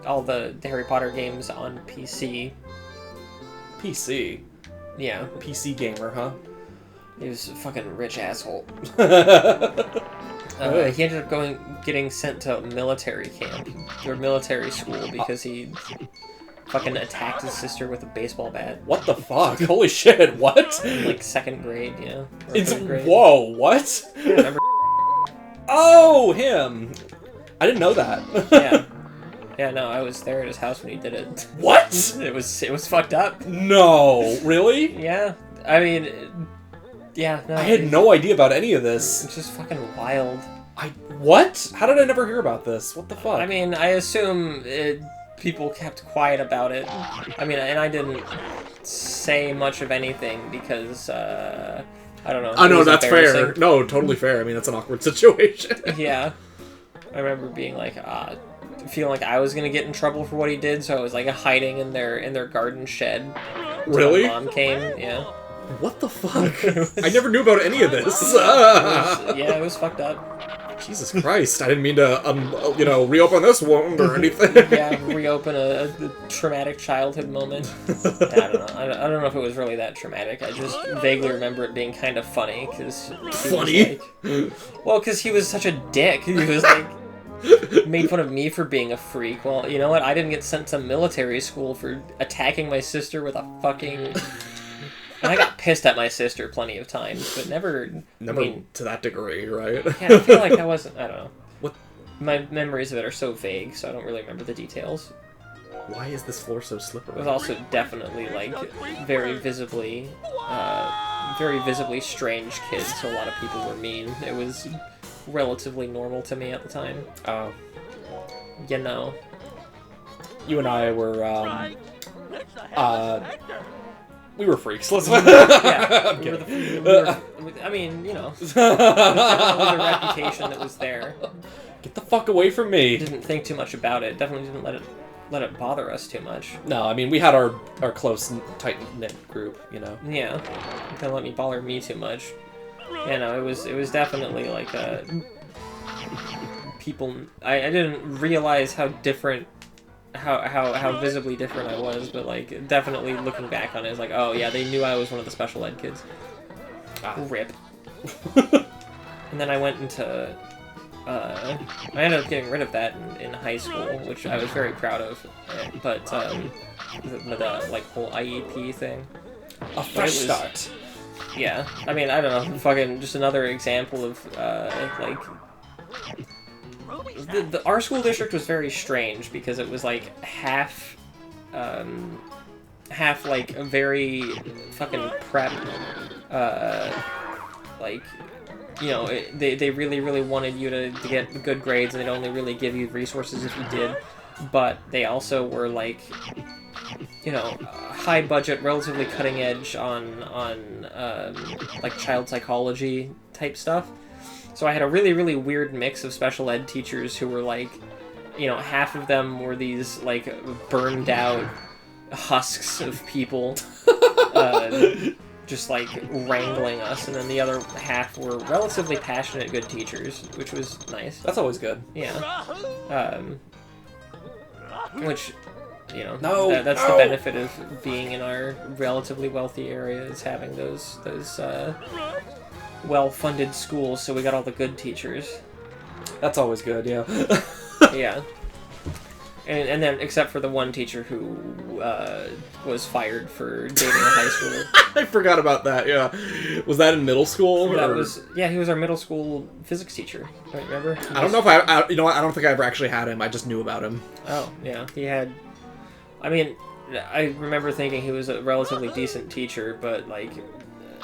all the Harry Potter games on PC. PC. Yeah. PC gamer, huh? He was a fucking rich asshole. He ended up getting sent to military camp or military school because he fucking attacked his sister with a baseball bat. What the fuck? Holy shit! What? In, like 2nd grade, yeah. It's grade. Whoa! What? Yeah, remember? Oh, him! I didn't know that. Yeah. Yeah, no, I was there at his house when he did it. What? It was fucked up. No, really? Yeah, I mean, yeah. No, I had no idea about any of this. It's just fucking wild. What? How did I never hear about this? What the fuck? I mean, I assume people kept quiet about it. I mean, and I didn't say much of anything because, I don't know. I know, that's fair. embarrassing. No, totally fair. I mean, that's an awkward situation. Yeah. I remember being like, feeling like I was gonna get in trouble for what he did, so I was like hiding in their garden shed. Really? My mom came, yeah. What the fuck? I never knew about any of this. It was fucked up. Jesus Christ! I didn't mean to, reopen this wound or anything. Yeah, reopen a traumatic childhood moment. I don't know. I don't know if it was really that traumatic. I just vaguely remember it being kind of funny because Funny? Because he was such a dick. He was like made fun of me for being a freak. Well, you know what? I didn't get sent to military school for attacking my sister with a fucking. And I got pissed at my sister plenty of times, but never to that degree, right? Yeah, I feel like that wasn't. I don't know. What? My memories of it are so vague, so I don't really remember the details. Why is this floor so slippery? It was also definitely like very visibly strange kids. So a lot of people were mean. It was relatively normal to me at the time. Oh. You know. You and I were we were freaks. Let's. Yeah, I mean, you know, the reputation that was there. Get the fuck away from me! Didn't think too much about it. Definitely didn't let it bother us too much. No, I mean we had our close, tight knit group, you know. Yeah, didn't let me bother me too much. Yeah, no, it was definitely like people. I didn't realize how different. How visibly different I was, but like definitely looking back on it, it's like, oh yeah, they knew I was one of the special ed kids. RIP. And then I went into I ended up getting rid of that in high school, which I was very proud of. But the like whole IEP thing. A fresh start. Yeah, I mean, I don't know, fucking just another example of like our school district was very strange because it was like half like a very fucking prep, like, you know, they really wanted you to get good grades, and they'd only really give you resources if you did, but they also were like, you know, high budget, relatively cutting edge on like child psychology type stuff. So I had a really weird mix of special ed teachers who were like, you know, half of them were these like burned out husks of people, just like wrangling us, and then the other half were relatively passionate, good teachers, which was nice. That's always good. Yeah. Which, you know, that's No. the benefit of being in our relatively wealthy area, is having those well-funded schools, so we got all the good teachers. That's always good, yeah. Yeah. And then, except for the one teacher who was fired for dating a high schooler. I forgot about that, yeah. Was that in middle school? That or... was, yeah, he was our middle school physics teacher. Don't you remember? I don't know if I, you know what, I don't think I ever actually had him. I just knew about him. Oh, yeah. He had, I mean, I remember thinking he was a relatively decent teacher, but, like,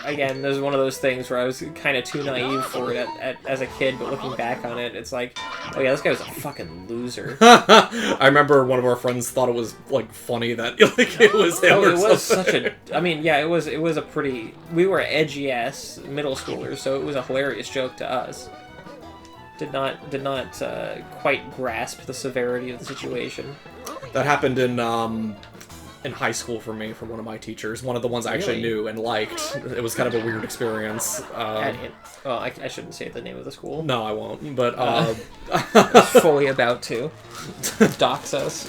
again, this is one of those things where I was kind of too naive for it as a kid, but looking back on it, it's like, oh yeah, this guy was a fucking loser. I remember one of our friends thought it was, like, funny that, like, it was him Oh, or it was something. such a, I mean, yeah, it was a pretty, we were edgy-ass middle schoolers, so it was a hilarious joke to us. Did not quite grasp the severity of the situation. That happened in high school for me, from one of my teachers. One of the ones I actually Really? knew and liked. It was kind of a weird experience. I shouldn't say the name of the school. No, I won't, but... I was fully about to. Dox us.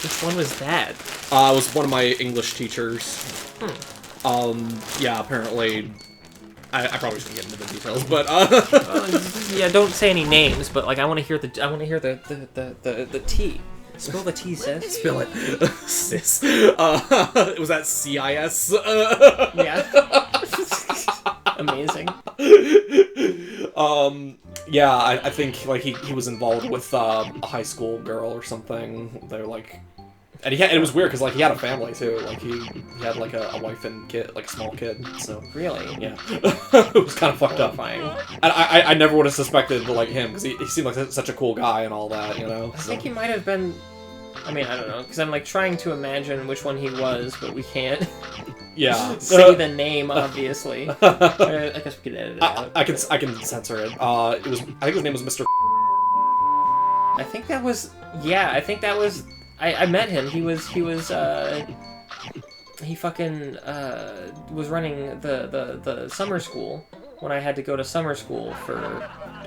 Which one was that? It was one of my English teachers. Yeah, apparently... I probably shouldn't get into the details, but Yeah, don't say any names, but like I want to hear the tea. Spill the tea, sis. Spill it. Sis. Was that CIS? Yeah. Amazing. Yeah, I think like he was involved with a high school girl or something. They're like, and it was weird because like he had a family too. Like he had like a wife and kid, like a small kid. So Really? yeah, it was kind of fucked up. Horrifying. And I never would have suspected like him because he seemed like such a cool guy and all that, you know. I think he might have been. I mean, I don't know, because I'm like trying to imagine which one he was, but we can't Yeah. say the name, obviously. I guess we could edit it out. I can censor it. I think his name was Mr. I think that was. Yeah, I think that was. I met him. He fucking was running the summer school when I had to go to summer school for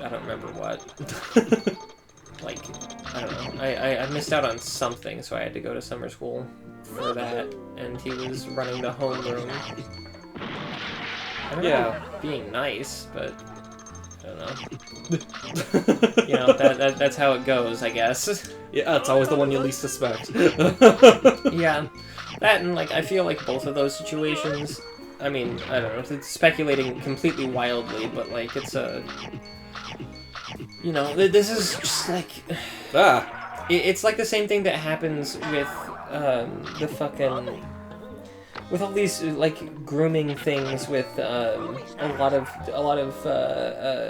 I don't remember what. Like, I don't know. I missed out on something, so I had to go to summer school for that, and he was running the homeroom. I don't know, being nice, but I don't know. You know, that's how it goes, I guess. Yeah, it's always the one you least suspect. Yeah, that and like I feel like both of those situations. I mean, I don't know. It's speculating completely wildly, but like it's a. You know, this is just like... It's like the same thing that happens with the fucking... With all these, like, grooming things with a lot of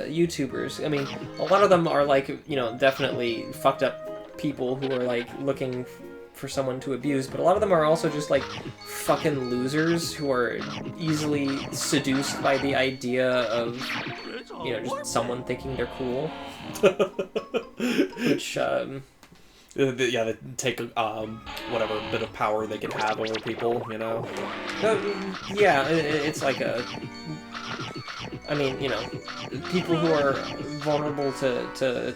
YouTubers. I mean, a lot of them are, like, you know, definitely fucked up people who are, like, looking for someone to abuse, but a lot of them are also just, like, fucking losers who are easily seduced by the idea of... You know, just someone thinking they're cool. Which, yeah, they take whatever bit of power they can have over people, you know? Yeah, it's like a... I mean, you know, people who are vulnerable to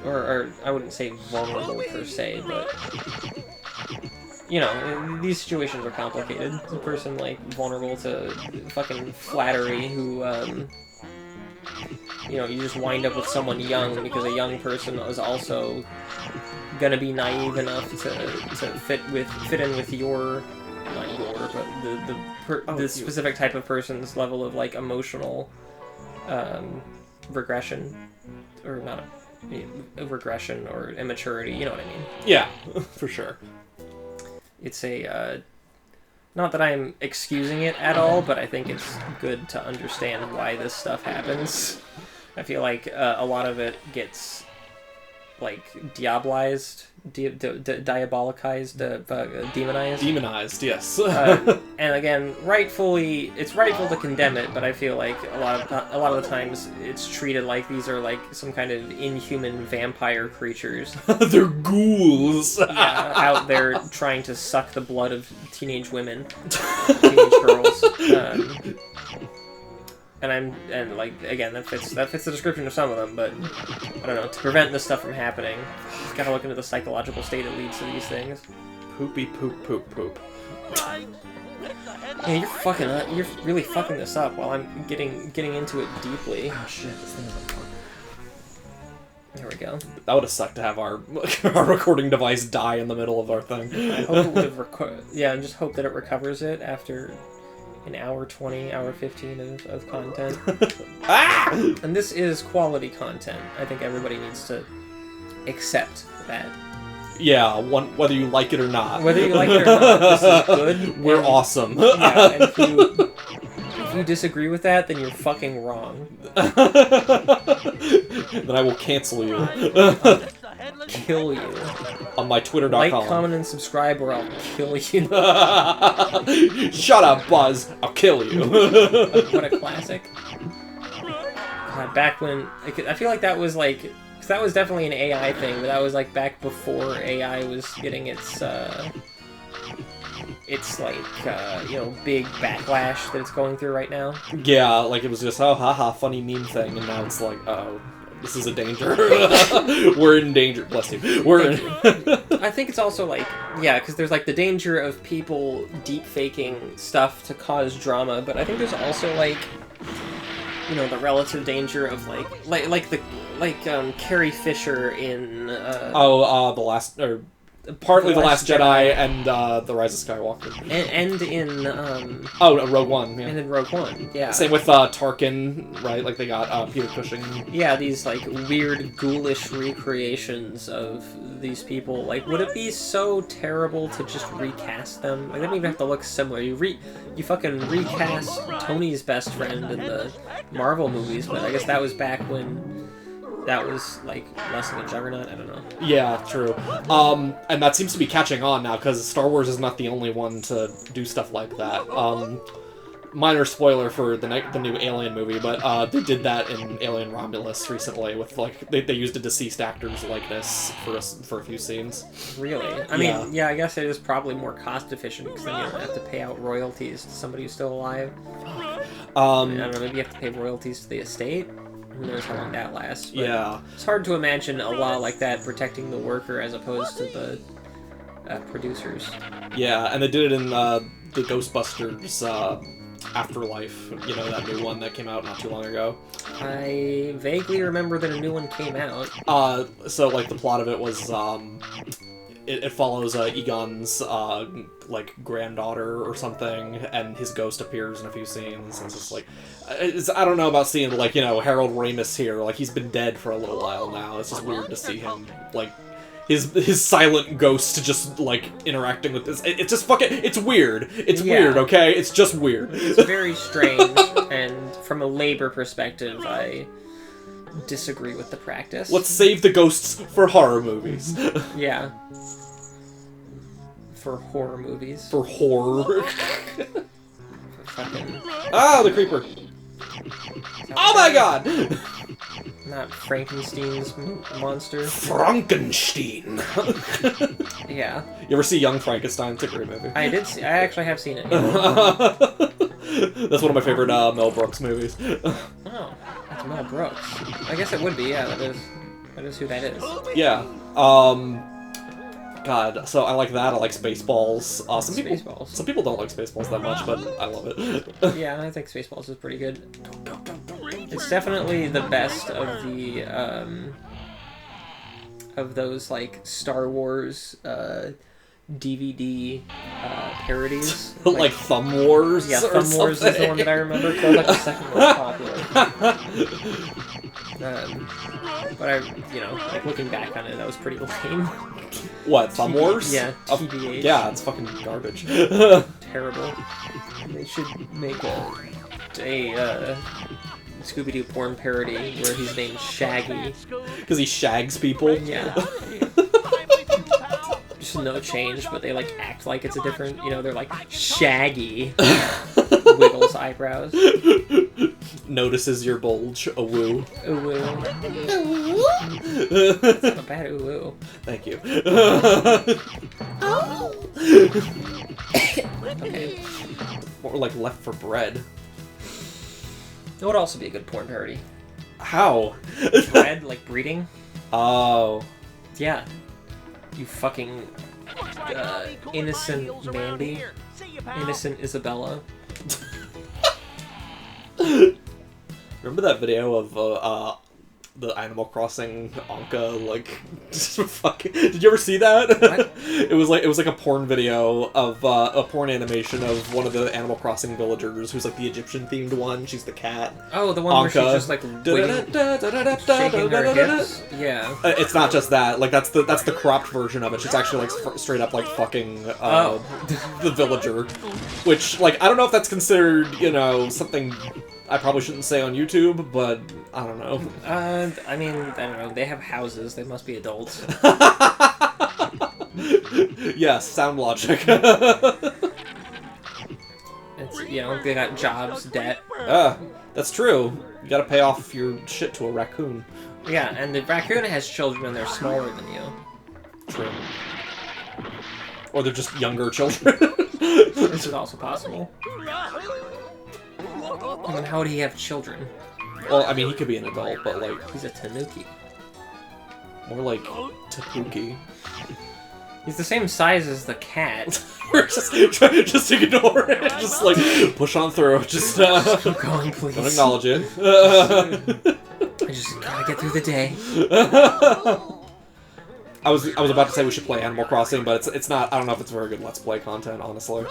or I wouldn't say vulnerable per se, but... You know, these situations are complicated. It's a person, like, vulnerable to fucking flattery who, you know, you just wind up with someone young because a young person is also gonna be naive enough to fit in with your, not your, but the specific type of person's level of like emotional regression, or not regression or immaturity. You know what I mean? Yeah, for sure. It's a not that I'm excusing it at all, but I think it's good to understand why this stuff happens. I feel like a lot of it gets like diabolized, diabolicized, demonized. Demonized, yes. And again, it's rightful to condemn it, but I feel like a lot of the times it's treated like these are like some kind of inhuman vampire creatures. They're ghouls. Yeah, out there trying to suck the blood of teenage women, teenage girls. And like again, that fits the description of some of them, but I don't know. To prevent this stuff from happening, just gotta look into the psychological state that leads to these things. Poopy poop poop poop. Yeah, you're really fucking this up while I'm getting into it deeply. Oh shit, this thing is on fire. There we go. That would have sucked to have our recording device die in the middle of our thing. I hope it would have and just hope that it recovers it after an hour 20, hour 15 of content. Ah! And this is quality content. I think everybody needs to accept that. Yeah, whether you like it or not. Whether you like it or not, this is good. We're awesome. Yeah, and if you disagree with that, then you're fucking wrong. Then I will cancel you. Kill you. On my Twitter.com. Like, comment, and subscribe, or I'll kill you. Shut up, Buzz. I'll kill you. What a classic. God, back when... I feel like that was like... Because that was definitely an AI thing, but that was like back before AI was getting its like, big backlash that it's going through right now. Yeah, like it was just, oh, haha, funny meme thing, and now it's like, oh, this is a danger. We're in danger. Bless you. I think it's also like, yeah, because there's like the danger of people deep faking stuff to cause drama, but I think there's also like, the relative danger of Carrie Fisher in the last, or partly The Last Jedi and The Rise of Skywalker. And in Rogue One, yeah. And in Rogue One, yeah. Same with Tarkin, right? Like they got Peter Cushing. Yeah, these like weird ghoulish recreations of these people. Like, would it be so terrible to just recast them? Like, they don't even have to look similar. You fucking recast Tony's best friend in the Marvel movies, but I guess that was back when that was, like, less of a juggernaut. I don't know. Yeah, true. And that seems to be catching on now, because Star Wars is not the only one to do stuff like that. Minor spoiler for the new Alien movie, but they did that in Alien Romulus recently with, like, they used a deceased actor's likeness for a few scenes. Really? I mean, yeah, I guess it is probably more cost efficient, because then you don't have to pay out royalties to somebody who's still alive. I don't know, maybe you have to pay royalties to the estate? Who knows how long that lasts. But yeah. It's hard to imagine a law like that protecting the worker as opposed to the producers. Yeah, and they did it in the Ghostbusters Afterlife, that new one that came out not too long ago. I vaguely remember that a new one came out. So, like, the plot of it was, it follows Egon's, granddaughter or something, and his ghost appears in a few scenes, and it's just like, I don't know about seeing, like, Harold Ramis here, like, he's been dead for a little while now, it's just weird to see him, like, his silent ghost just, like, interacting with this, it's just fucking, it's weird, weird, okay? It's just weird. It's very strange, and from a labor perspective, I disagree with the practice. Let's save the ghosts for horror movies. Yeah. For horror movies. For horror. Fucking... Ah, the creeper. Oh my god! Not Frankenstein's monster. Frankenstein. Yeah. You ever see Young Frankenstein? It's a great movie. I actually have seen it. That's one of my favorite Mel Brooks movies. Oh, that's Mel Brooks. I guess it would be, yeah, that is who that is. Yeah. God, so I like that. I like Spaceballs. Some people don't like Spaceballs that much, but I love it. Yeah, I think Spaceballs is pretty good. It's definitely the best of the of those like Star Wars DVD parodies. Like Thumb Wars. Yeah, or Thumb Wars is the something. one that I remember. That was like the second most popular. But I, like looking back on it, that was pretty lame. What, Thumb Wars? Yeah, Oh, TBH. yeah, it's fucking garbage. Terrible. They should make a Scooby-Doo porn parody where he's named Shaggy. Because he shags people? Yeah. Just no change, but they like act like it's a different, they're like Shaggy. Wiggles eyebrows. Notices your bulge. A woo. Ooh woo. That's not a bad ooh woo. Thank you. Okay. Or like Left for Bread. It would also be a good porn parody. How? Bread, like breeding? Oh. Yeah. You fucking innocent Mandy. Innocent Isabella. Remember that video of the Animal Crossing Anka, like, just fucking... Did you ever see that? What? It was like a porn video of a porn animation of one of the Animal Crossing villagers who's like the Egyptian-themed one. She's the cat. Oh, the one where she's Anka. just like shaking her hips? Yeah. It's not just that. Like, that's the cropped version of it. She's actually, like, straight up, like, fucking the villager. Which, like, I don't know if that's considered, something... I probably shouldn't say on YouTube, but I don't know. I mean, I don't know. They have houses. They must be adults. Yes, sound logic. It's, they got jobs, debt. That's true. You gotta pay off your shit to a raccoon. Yeah, and the raccoon has children and they're smaller than you. True. Or they're just younger children. This is also possible. I mean, how would he have children? Well, I mean, he could be an adult, but, like... He's a tanuki. More like Tapuki. He's the same size as the cat. We're just ignore it. Just, like, push on through. Just, Keep going, please. don't acknowledge it. I just gotta get through the day. I was about to say we should play Animal Crossing, but it's not... I don't know if it's very good Let's Play content, honestly.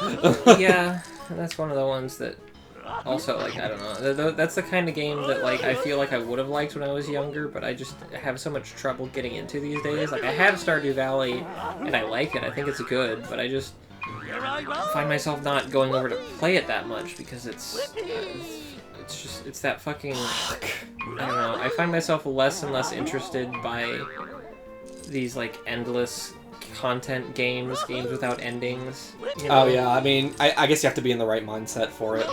Yeah, that's one of the ones that... Also, like, I don't know. That's the kind of game that, like, I feel like I would have liked when I was younger, but I just have so much trouble getting into these days. Like, I have Stardew Valley, and I like it. I think it's good, but I just find myself not going over to play it that much because it's that fucking... I don't know. I find myself less and less interested by these, like, endless... content games without endings. Oh yeah, I mean, I guess you have to be in the right mindset for it,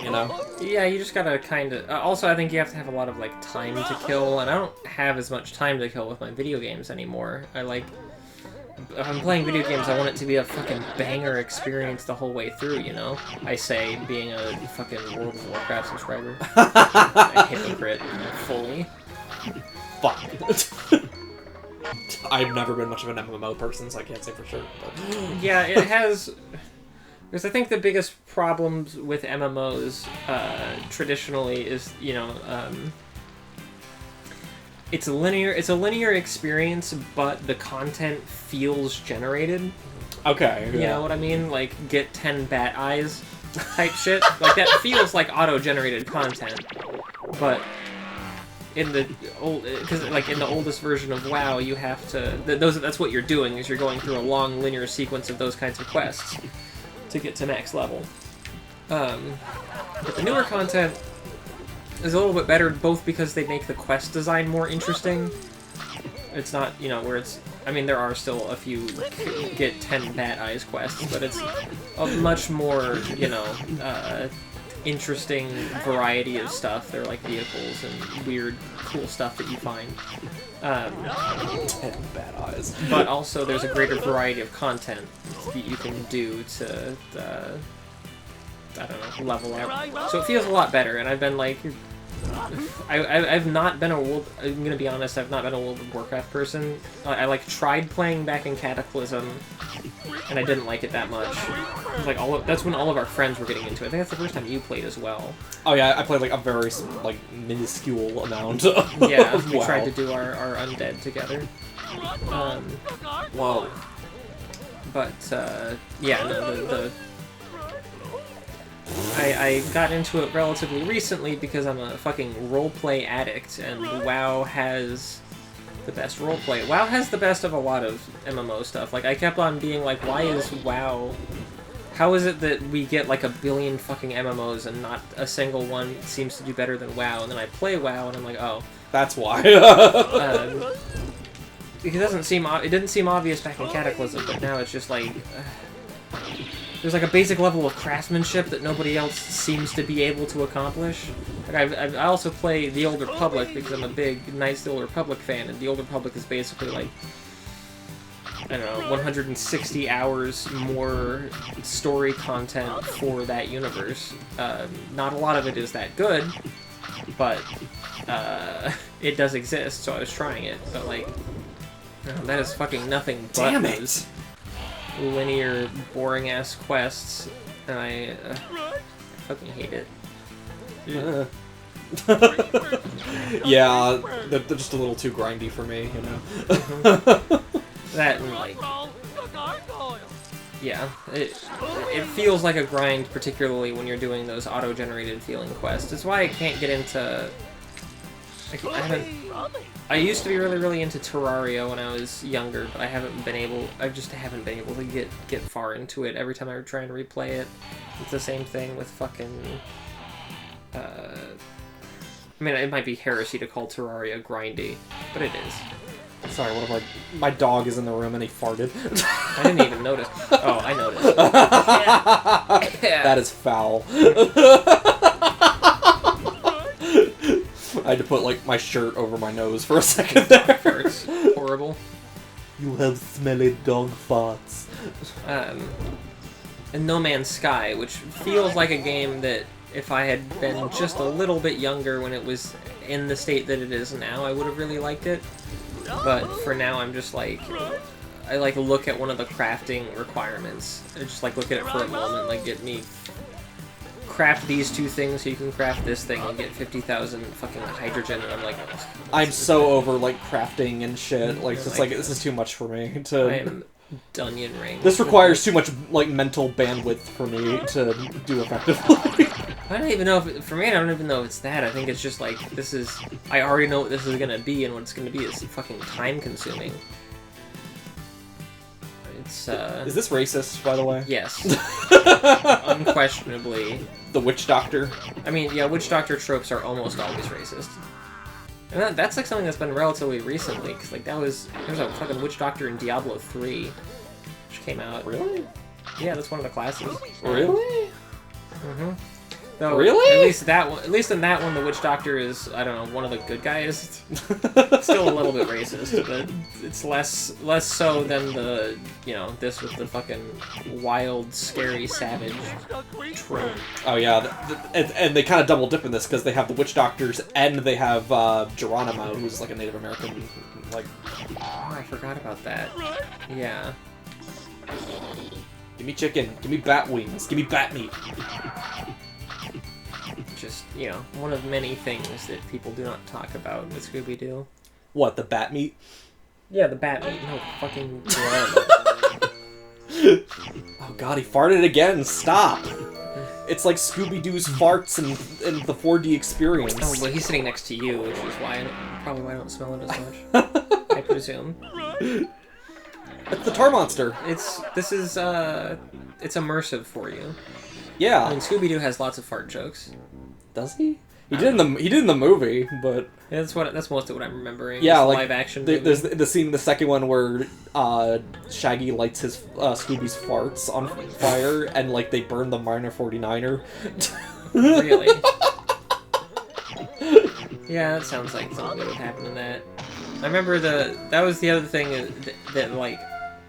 Yeah, you just gotta kind of... also, I think you have to have a lot of, like, time to kill, and I don't have as much time to kill with my video games anymore. If I'm playing video games, I want it to be a fucking banger experience the whole way through, I say, being a fucking World of Warcraft subscriber. A hypocrite, fully. Fuck. I've never been much of an MMO person, so I can't say for sure. But... Yeah, it has... Because I think the biggest problems with MMOs traditionally is, it's a linear experience, but the content feels generated. Okay. Yeah. You know what I mean? Like, get 10 bat eyes type shit. Like, that feels like auto-generated content. But... in the oldest version of WoW, you have to... That's what you're doing, is you're going through a long linear sequence of those kinds of quests to get to max level. But the newer content is a little bit better, both because they make the quest design more interesting. It's not, where it's... I mean, there are still a few get 10 bat eyes quests, but it's a much more, interesting variety of stuff. They're like vehicles and weird, cool stuff that you find. 10 bad eyes. But also, there's a greater variety of content that you can do to, I don't know, level up. So it feels a lot better, and I've been like... I've not been I'm gonna be honest, I've not been a World of Warcraft person. I tried playing back in Cataclysm, and I didn't like it that much. It was like that's when all of our friends were getting into it. I think that's the first time you played as well. Oh yeah, I played like a very like minuscule amount. Yeah, of we WoW. tried to do our undead together. Whoa. But yeah, no, I got into it relatively recently because I'm a fucking roleplay addict, and WoW has the best roleplay. WoW has the best of a lot of MMO stuff. Like, I kept on being like, why is WoW... How is it that we get like a billion fucking MMOs and not a single one seems to do better than WoW? And then I play WoW and I'm like, oh. That's why. It didn't seem obvious back in Cataclysm, but now it's just like... there's like a basic level of craftsmanship that nobody else seems to be able to accomplish. Like I also play The Old Republic because I'm a big Knights of the Old Republic fan, and The Old Republic is basically like, I don't know, 160 hours more story content for that universe. Not a lot of it is that good, but it does exist, so I was trying it. But like, that is fucking nothing but Damn those linear, boring-ass quests, and I fucking hate it. Yeah, they're just a little too grindy for me, you know? That and, like... Yeah, it feels like a grind, particularly when you're doing those auto-generated feeling quests. That's why I can't get into... I used to be really, really into Terraria when I was younger, but I just haven't been able to get far into it. Every time I try and replay it, it's the same thing with fucking... I mean, it might be heresy to call Terraria grindy, but it is. Sorry, my dog is in the room and he farted. I didn't even notice. Oh, I noticed. Yeah. That is foul. I had to put, like, my shirt over my nose for a second there. It's horrible. You have smelly dog farts. And No Man's Sky, which feels like a game that if I had been just a little bit younger when it was in the state that it is now, I would have really liked it. But for now, I'm just like... I, like, look at one of the crafting requirements. I just, like, look at it for a moment, like, get me... Craft these two things so you can craft this thing and get 50,000 fucking hydrogen, and I'm like... I'm so over, like, crafting and shit. Like, it's like, this is too much for me to... I am Dunyan Ring. This requires too much, like, mental bandwidth for me to do effectively. I don't even know if... For me, I don't even know if it's that. I think it's just, like, this is... I already know what this is gonna be, and what it's gonna be is fucking time-consuming. It's, Is this racist, by the way? Yes. Unquestionably. The witch doctor? I mean, yeah, witch doctor tropes are almost always racist. And that's, like, something that's been relatively recently, because, like, there's a fucking witch doctor in Diablo 3, which came out. Really? Yeah, that's one of the classes. Really? Mm-hmm. Though, Really? At least in that one, the witch doctor is, I don't know, one of the good guys. Still a little bit racist, but it's less so than the, you know, this with the fucking wild, scary, savage trope. Oh yeah, and they kind of double dip in this because they have the witch doctors and they have Geronimo, who's like a Native American, like... Oh, I forgot about that. Yeah. Give me chicken, give me bat wings, give me bat meat. Just, you know, one of many things that people do not talk about with Scooby-Doo. What, the bat meat? Yeah, the bat meat. No, fucking Oh god, he farted again, stop! It's like Scooby-Doo's farts in the 4D experience. Oh, well, he's sitting next to you, which is probably why I don't smell it as much. I presume. It's the tar monster. It's immersive for you. Yeah. I mean, Scooby-Doo has lots of fart jokes. Does he? He did in the movie, but Yeah, that's most of what I'm remembering. yeah, It's like live action. there's the scene in the second one where Shaggy lights his Scooby's farts on fire, and like they burn the minor 49er. Really? Yeah, that sounds like something that would happen in that. I remember that was the other thing that like,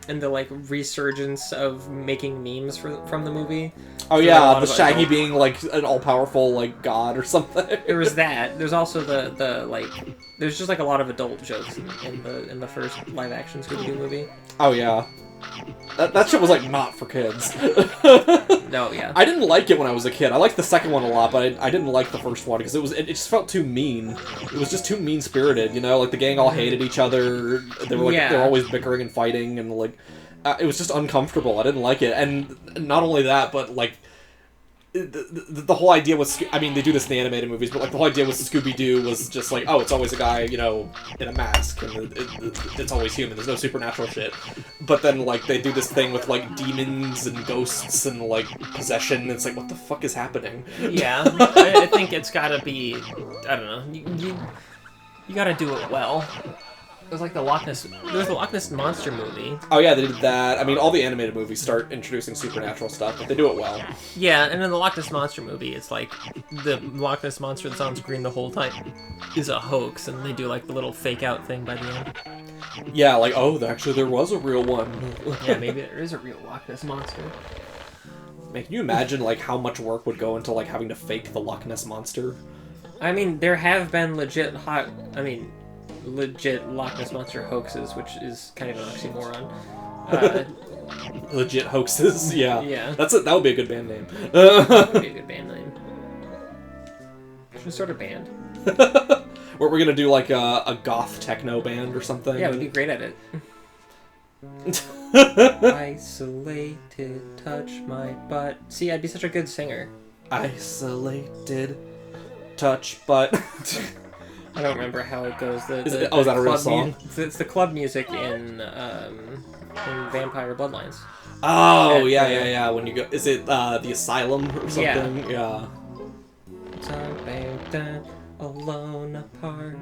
in the like resurgence of making memes from the movie. Oh yeah, the Shaggy being like an all-powerful like god or something. There was that. There's also the like. There's just like a lot of adult jokes in the first live-action Scooby-Doo movie. Oh yeah. That shit was like not for kids. No, yeah. I didn't like it when I was a kid. I liked the second one a lot, but I didn't like the first one because it just felt too mean. It was just too mean-spirited, you know? Like, the gang all hated each other. They were, like, they were always bickering and fighting, and, like, it was just uncomfortable. I didn't like it. And not only that, but, like, the whole idea was, I mean, they do this in the animated movies, but, like, the whole idea was Scooby-Doo was just like, oh, it's always a guy, you know, in a mask, and it's always human, there's no supernatural shit. But then, like, they do this thing with, like, demons and ghosts and, like, possession, and it's like, what the fuck is happening? Yeah, I think it's gotta be, I don't know, you gotta do it well. There's like the Loch Ness Monster movie. Oh yeah, they did that. I mean, all the animated movies start introducing supernatural stuff, but they do it well. Yeah, and in the Loch Ness Monster movie, it's like the Loch Ness Monster that's on screen the whole time is a hoax, and they do like the little fake out thing by the end. Yeah, like, oh, actually there was a real one. Yeah, maybe there is a real Loch Ness Monster. Man, can you imagine, like, how much work would go into, like, having to fake the Loch Ness Monster? I mean, there have been legit Loch Ness Monster hoaxes, which is kind of an oxymoron. Legit hoaxes, yeah. Yeah. That would be a good band name. That would be a good band name. Some sort of band. Or we're gonna do, like, a goth techno band or something. Yeah, we'd be great at it. Isolated, touch my butt. See, I'd be such a good singer. Isolated, touch butt. I don't remember how it goes. Is that a real song? It's the club music in Vampire Bloodlines. Oh, yeah. When you go, is it the Asylum or something? Yeah. Alone apart.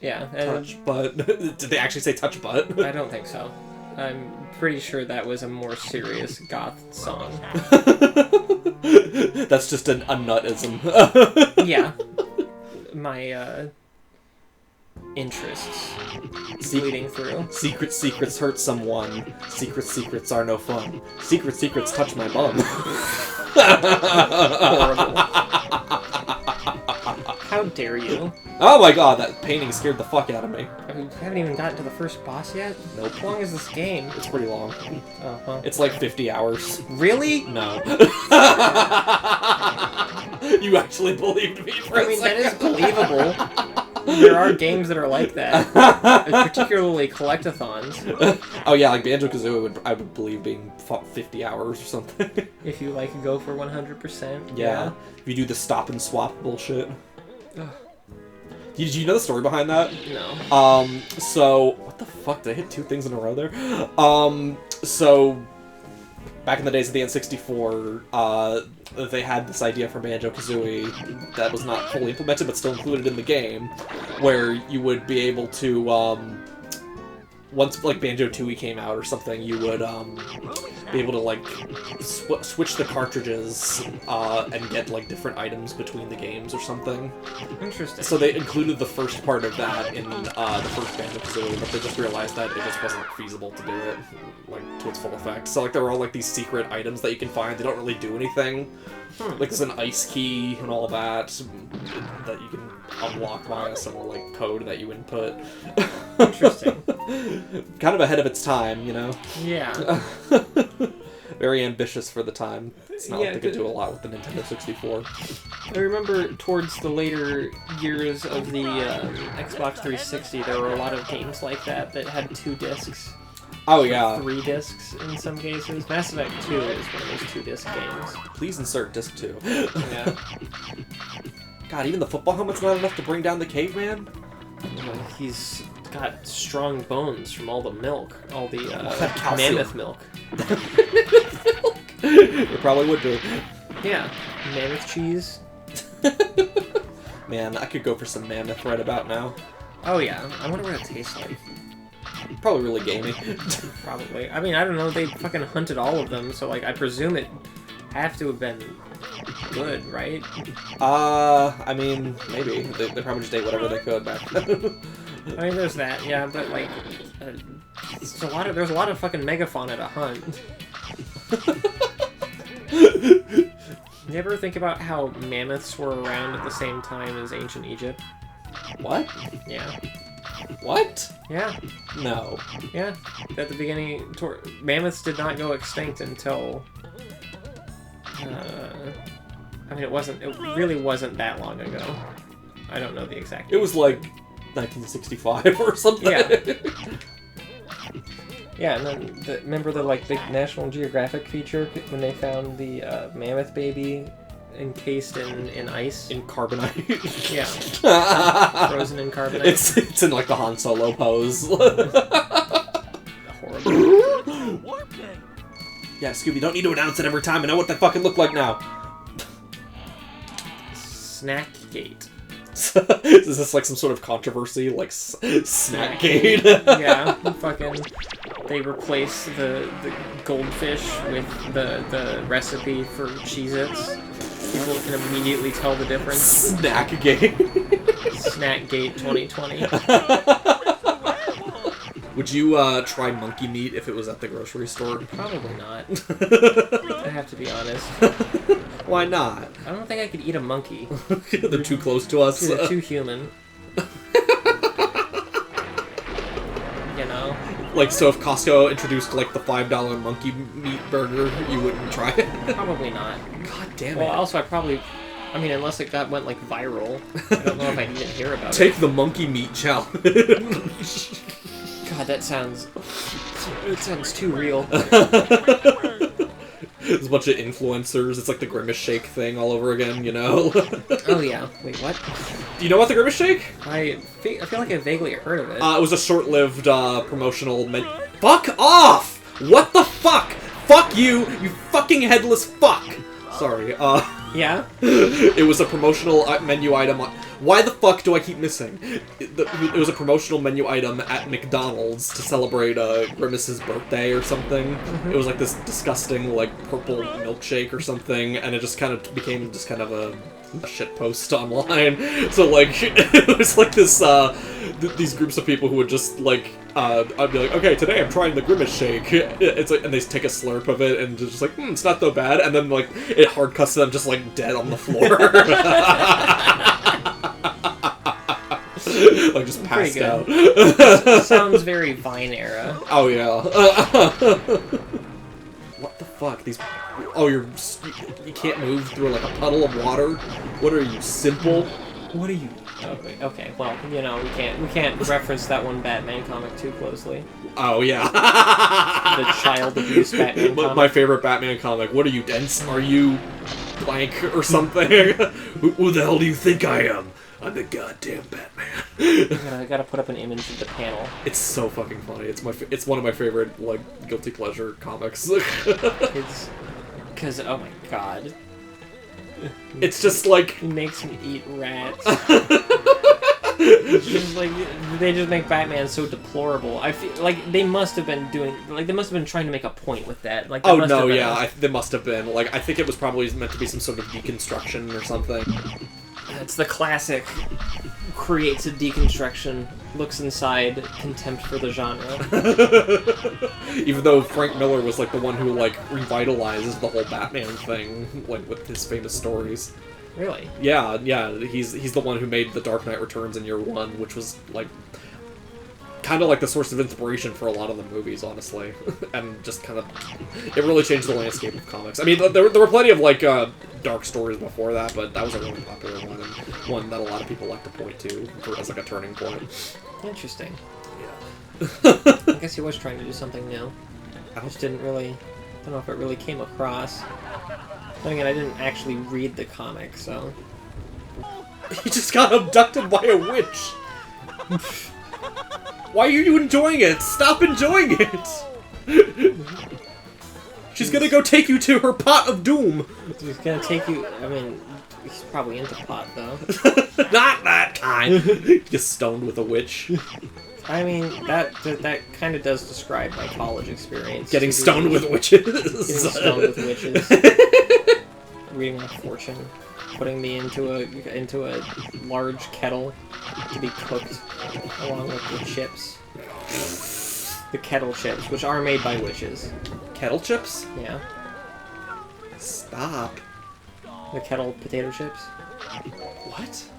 Yeah. Touch butt. Did they actually say touch butt? I don't think so. I'm pretty sure that was a more serious goth song. That's just a nutism. Yeah. My interests bleeding through. Secrets hurt someone. Secrets are no fun. Secrets touch my bum. Horrible. How dare you? Oh my god, that painting scared the fuck out of me. We haven't even gotten to the first boss yet? Nope. How long is this game? It's pretty long. Oh, huh. It's like 50 hours. Really? No. You actually believed me for a second. That is believable. There are games that are like that. Particularly collectathons. Oh yeah, like Banjo-Kazooie I would believe being 50 hours or something. If you like go for 100%. Yeah. If you do the stop and swap bullshit. Did you know the story behind that? No. So what the fuck? Did I hit two things in a row there? So back in the days of the N64, they had this idea for Banjo-Kazooie that was not fully implemented but still included in the game, where you would be able to, once, like, Banjo-Tooie came out or something, you would, be able to, like, switch the cartridges, and get, like, different items between the games or something. Interesting. So they included the first part of that in, the first Banjo-Kazooie, but they just realized that it just wasn't feasible to do it, like, to its full effect. So, like, there are all, like, these secret items that you can find. They don't really do anything. Like, there's an ice key and all that that you can unlock via some, like, code that you input. Interesting. Kind of ahead of its time, you know? Yeah. Very ambitious for the time. It's not like they could do a lot with the Nintendo 64. I remember towards the later years of the Xbox 360, there were a lot of games like that had 2 discs. Oh, yeah. 3 discs in some cases. Mass Effect 2 is one of those 2-disc games. Please insert disc 2. Yeah. God, even the football helmet's not enough to bring down the caveman? He's got strong bones from all the milk. All the calcium. mammoth milk. It probably would be. Yeah. Mammoth cheese. Man, I could go for some mammoth right about now. Oh, yeah. I wonder what it tastes like. Probably really gamey. Probably. I mean, I don't know. They fucking hunted all of them, so, like, I presume it have to have been good, right? I mean, maybe. They probably just ate whatever they could back then. I mean, there's that, yeah, but, like, there's a lot of fucking megafauna to hunt. You ever think about how mammoths were around at the same time as ancient Egypt? What? Yeah. What? Yeah, No. yeah. At the beginning, mammoths did not go extinct until. I mean, it really wasn't that long ago. I don't know the exact. It was like 1965 or something. Yeah. Yeah, and then remember the big National Geographic feature when they found the mammoth baby encased in ice? In carbonite. Yeah. Frozen in carbonite. It's in like the Han Solo pose. Horrible. Yeah, Scooby, don't need to announce it every time. I know what they fucking look like now. Snackgate. Is this like some sort of controversy, like Snackgate? Yeah, fucking. They replace the goldfish with the recipe for Cheez-Its. People can immediately tell the difference. Snackgate. Snackgate 2020. Would you try monkey meat if it was at the grocery store? Probably not. I have to be honest. Why not? I don't think I could eat a monkey. They're too close to us. They're too human. You know? Like, so if Costco introduced, like, the $5 monkey meat burger, you wouldn't try it? Probably not. God damn it. Well, also, I mean, unless it went, like, viral. I don't know if I'd even hear about Take it. the monkey meat challenge. God, that sounds too real. There's a bunch of influencers. It's like the Grimace Shake thing all over again, you know? Oh, yeah. Wait, what? Do you know about the Grimace Shake? I feel like I vaguely heard of it. It was a short-lived promotional Fuck off! What the fuck? Fuck you, you fucking headless fuck! Sorry, Yeah? It was a promotional menu item. Why the fuck do I keep missing? It was a promotional menu item at McDonald's to celebrate Grimace's birthday or something. It was like this disgusting, like, purple milkshake or something, and it just kind of became just kind of a shit post online. So, like, it was like this, these groups of people who would just, like, I'd be like, okay, today I'm trying the Grimace Shake. It's like, and they take a slurp of it, and just like, it's not so bad. And then, like, it hard cuts to them just, like, dead on the floor. Like, just passed out. Sounds very Vine era. Oh, yeah. What the fuck? These... Oh, you can't move through, like, a puddle of water? What are you, simple? What are you... Okay, well, you know, we can't reference that one Batman comic too closely. Oh, yeah. The child abuse Batman comic. My favorite Batman comic. What are you, dense? Are you blank or something? Who the hell do you think I am? I'm the goddamn Batman. I gotta put up an image of the panel. It's so fucking funny. It's one of my favorite, like, guilty pleasure comics. It's... Because, oh my god. It's just like... He makes him eat rats. Just like, they just make Batman so deplorable. I feel like they must have been trying to make a point with that. Like, oh no, yeah, they must have been. Like, I think it was probably meant to be some sort of deconstruction or something. It's the classic. Creates a deconstruction, looks inside, contempt for the genre. Even though Frank Miller was like the one who like revitalized the whole Batman thing, like with his famous stories. Really? Yeah, he's the one who made The Dark Knight Returns in year one, which was like kind of like the source of inspiration for a lot of the movies, honestly, and just kind of it really changed the landscape of comics. I mean, there were plenty of like dark stories before that, but that was a really popular one, and one that a lot of people like to point to as like a turning point. Interesting. Yeah. I guess he was trying to do something new. I just don't know if it really came across. Then again, I didn't actually read the comic, so... He just got abducted by a witch! Why are you enjoying it? Stop enjoying it! She's gonna go take you to her pot of doom! He's gonna take you... I mean, he's probably into pot, though. Not that kind! Get stoned with a witch. I mean, that kind of does describe my college experience. Getting stoned with witches! Getting stoned with witches. Reading a fortune. Putting me into a large kettle to be cooked along with the chips. The kettle chips, which are made by witches. Kettle chips? Yeah. Stop. The kettle potato chips. What?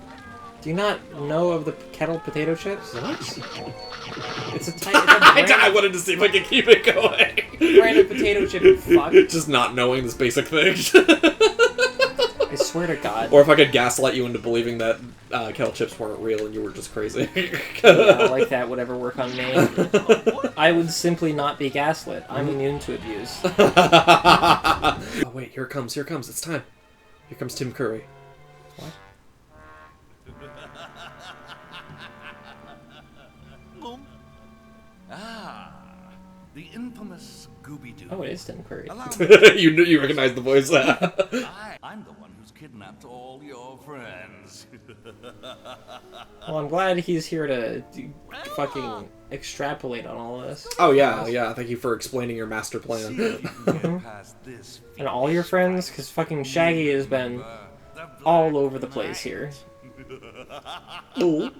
Do you not know of the kettle potato chips? What? It's a type. I wanted to see if I could keep it going. Brand of potato chip, you fuck. Just not knowing this basic thing. I swear to God. Or if I could gaslight you into believing that kettle chips weren't real and you were just crazy. Yeah, like that would ever work on me. I would simply not be gaslit. I'm immune to abuse. Oh wait, here it comes, it's time. Here comes Tim Curry. What? The infamous Scooby-Doo. Oh, it is Tim Curry. you recognize the voice. I'm the one who's kidnapped all your friends. Well, I'm glad he's here to fucking extrapolate on all this. Oh yeah, thank you for explaining your master plan. See if you can get past this And all your friends, because fucking Shaggy has been all over the place here. Ooh.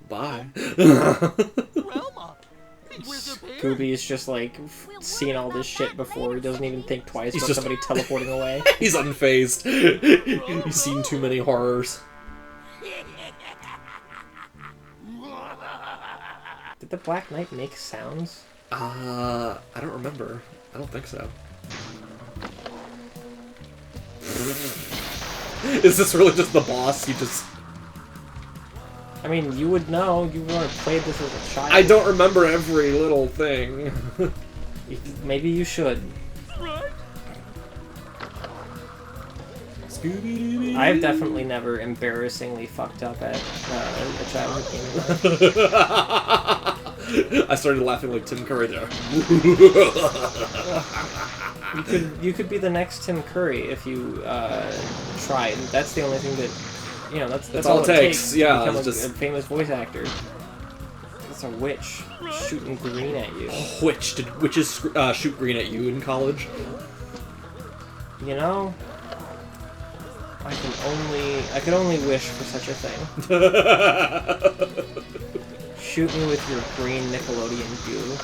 Bye. Scooby's just like seen all this shit before. He doesn't even think twice about just- somebody teleporting away. He's unfazed. He's seen too many horrors. Did the Black Knight make sounds? I don't remember. I don't think so. Is this really just the boss? You just... I mean, you would know. You would have played this as a child. I don't remember every little thing. Maybe you should. Scooby-Doo. I've definitely never embarrassingly fucked up at a childhood game. I started laughing like Tim Curry there. You could be the next Tim Curry if you tried. That's the only thing that, you know, that's all it takes. To Yeah, become it's just... a famous voice actor. It's a witch shooting green at you. Which did witches shoot green at you in college? You know, I can only wish for such a thing. Shoot me with your green Nickelodeon goo.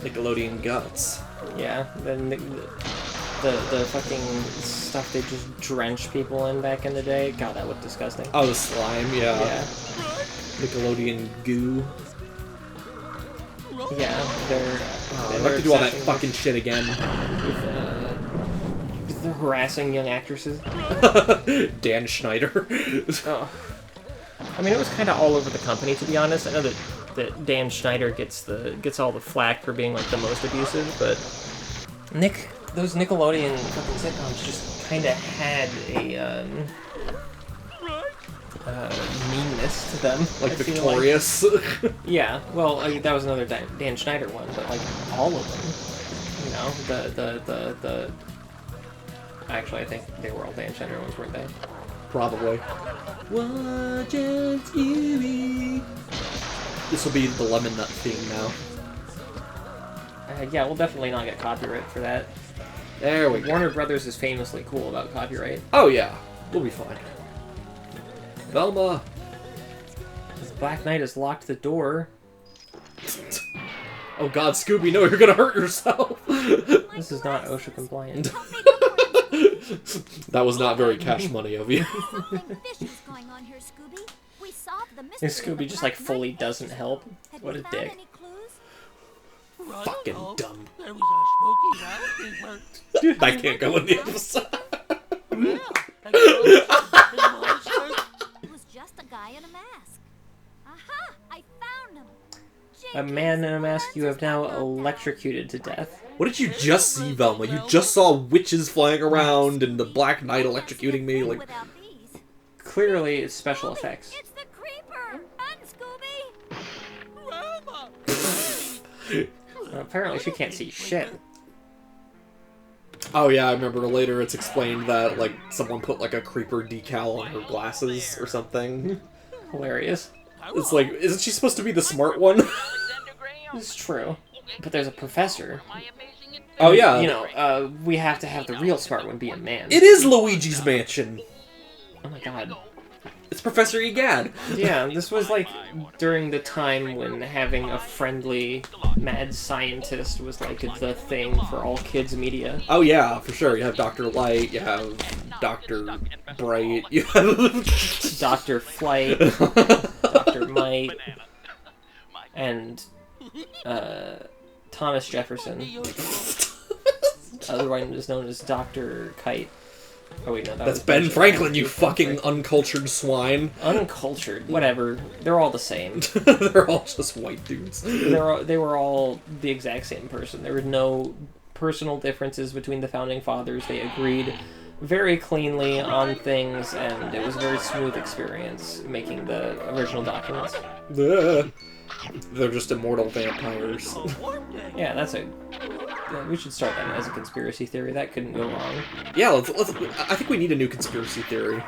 Nickelodeon guts. Yeah, the fucking stuff they just drench people in back in the day. God, that looked disgusting. Oh, the slime, yeah. Yeah. Nickelodeon goo. Yeah, they're I'd like to do all that fucking shit again. They're harassing young actresses. Dan Schneider. Oh. I mean, it was kind of all over the company, to be honest. I know that Dan Schneider gets all the flack for being like the most abusive, but those Nickelodeon fucking sitcoms just kind of had a meanness to them. Like I feel Victorious. like. Yeah, well, that was another Dan Schneider one, but like all of them, you know, the. Actually, I think they were all Dan Schneider ones, weren't they? Probably. Watch it, Scooby. This will be the Lemon Nut theme now. Yeah, we'll definitely not get copyright for that. There we go. Warner Brothers is famously cool about copyright. Oh yeah, we'll be fine. Velma. The Black Knight has locked the door. Oh God, Scooby, no, you're gonna hurt yourself. This is not OSHA compliant. That was not very cash money of you. And Scooby just like fully doesn't help. What a dick. Fucking dumb. There was a spooky housekeeper. I can't go in the episode. It was just a guy in a mask. Aha! I found him. A man in a mask you have now electrocuted to death. What did you just see, Velma? You just saw witches flying around and the Black Knight electrocuting me. Like, Without these. Clearly, it's special effects. It's the creeper. Run, Scooby. Apparently, she can't see shit. oh yeah, I remember later it's explained that like someone put like a creeper decal on her glasses or something. Hilarious. It's like, isn't she supposed to be the smart one? It's true. But there's a professor. Oh yeah. You know, we have to have the real smart one be a man. It is Luigi's Mansion. Oh my god. It's Professor Egad. Yeah, this was like during the time when having a friendly mad scientist was like the thing for all kids media. Oh yeah, for sure. You have Dr. Light, you have Dr. Bright. Dr. Flight, Dr. Might, and Thomas Jefferson, otherwise known as Dr. Kite. Oh wait, no, That's Ben Franklin, you fucking uncultured swine. Uncultured, whatever. They're all the same. They're all just white dudes. They were all the exact same person. There were no personal differences between the founding fathers. They agreed very cleanly on things, and it was a very smooth experience making the original documents. They're just immortal vampires. Yeah, that's a... We should start that as a conspiracy theory. That couldn't go wrong. Yeah, let's I think we need a new conspiracy theory.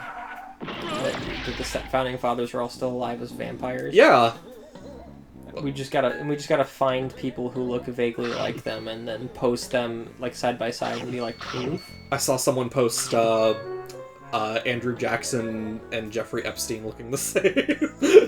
That the founding fathers are all still alive as vampires. Yeah. We just gotta find people who look vaguely like them and then post them like side by side and be like proof. I saw someone post Andrew Jackson and Jeffrey Epstein looking the same.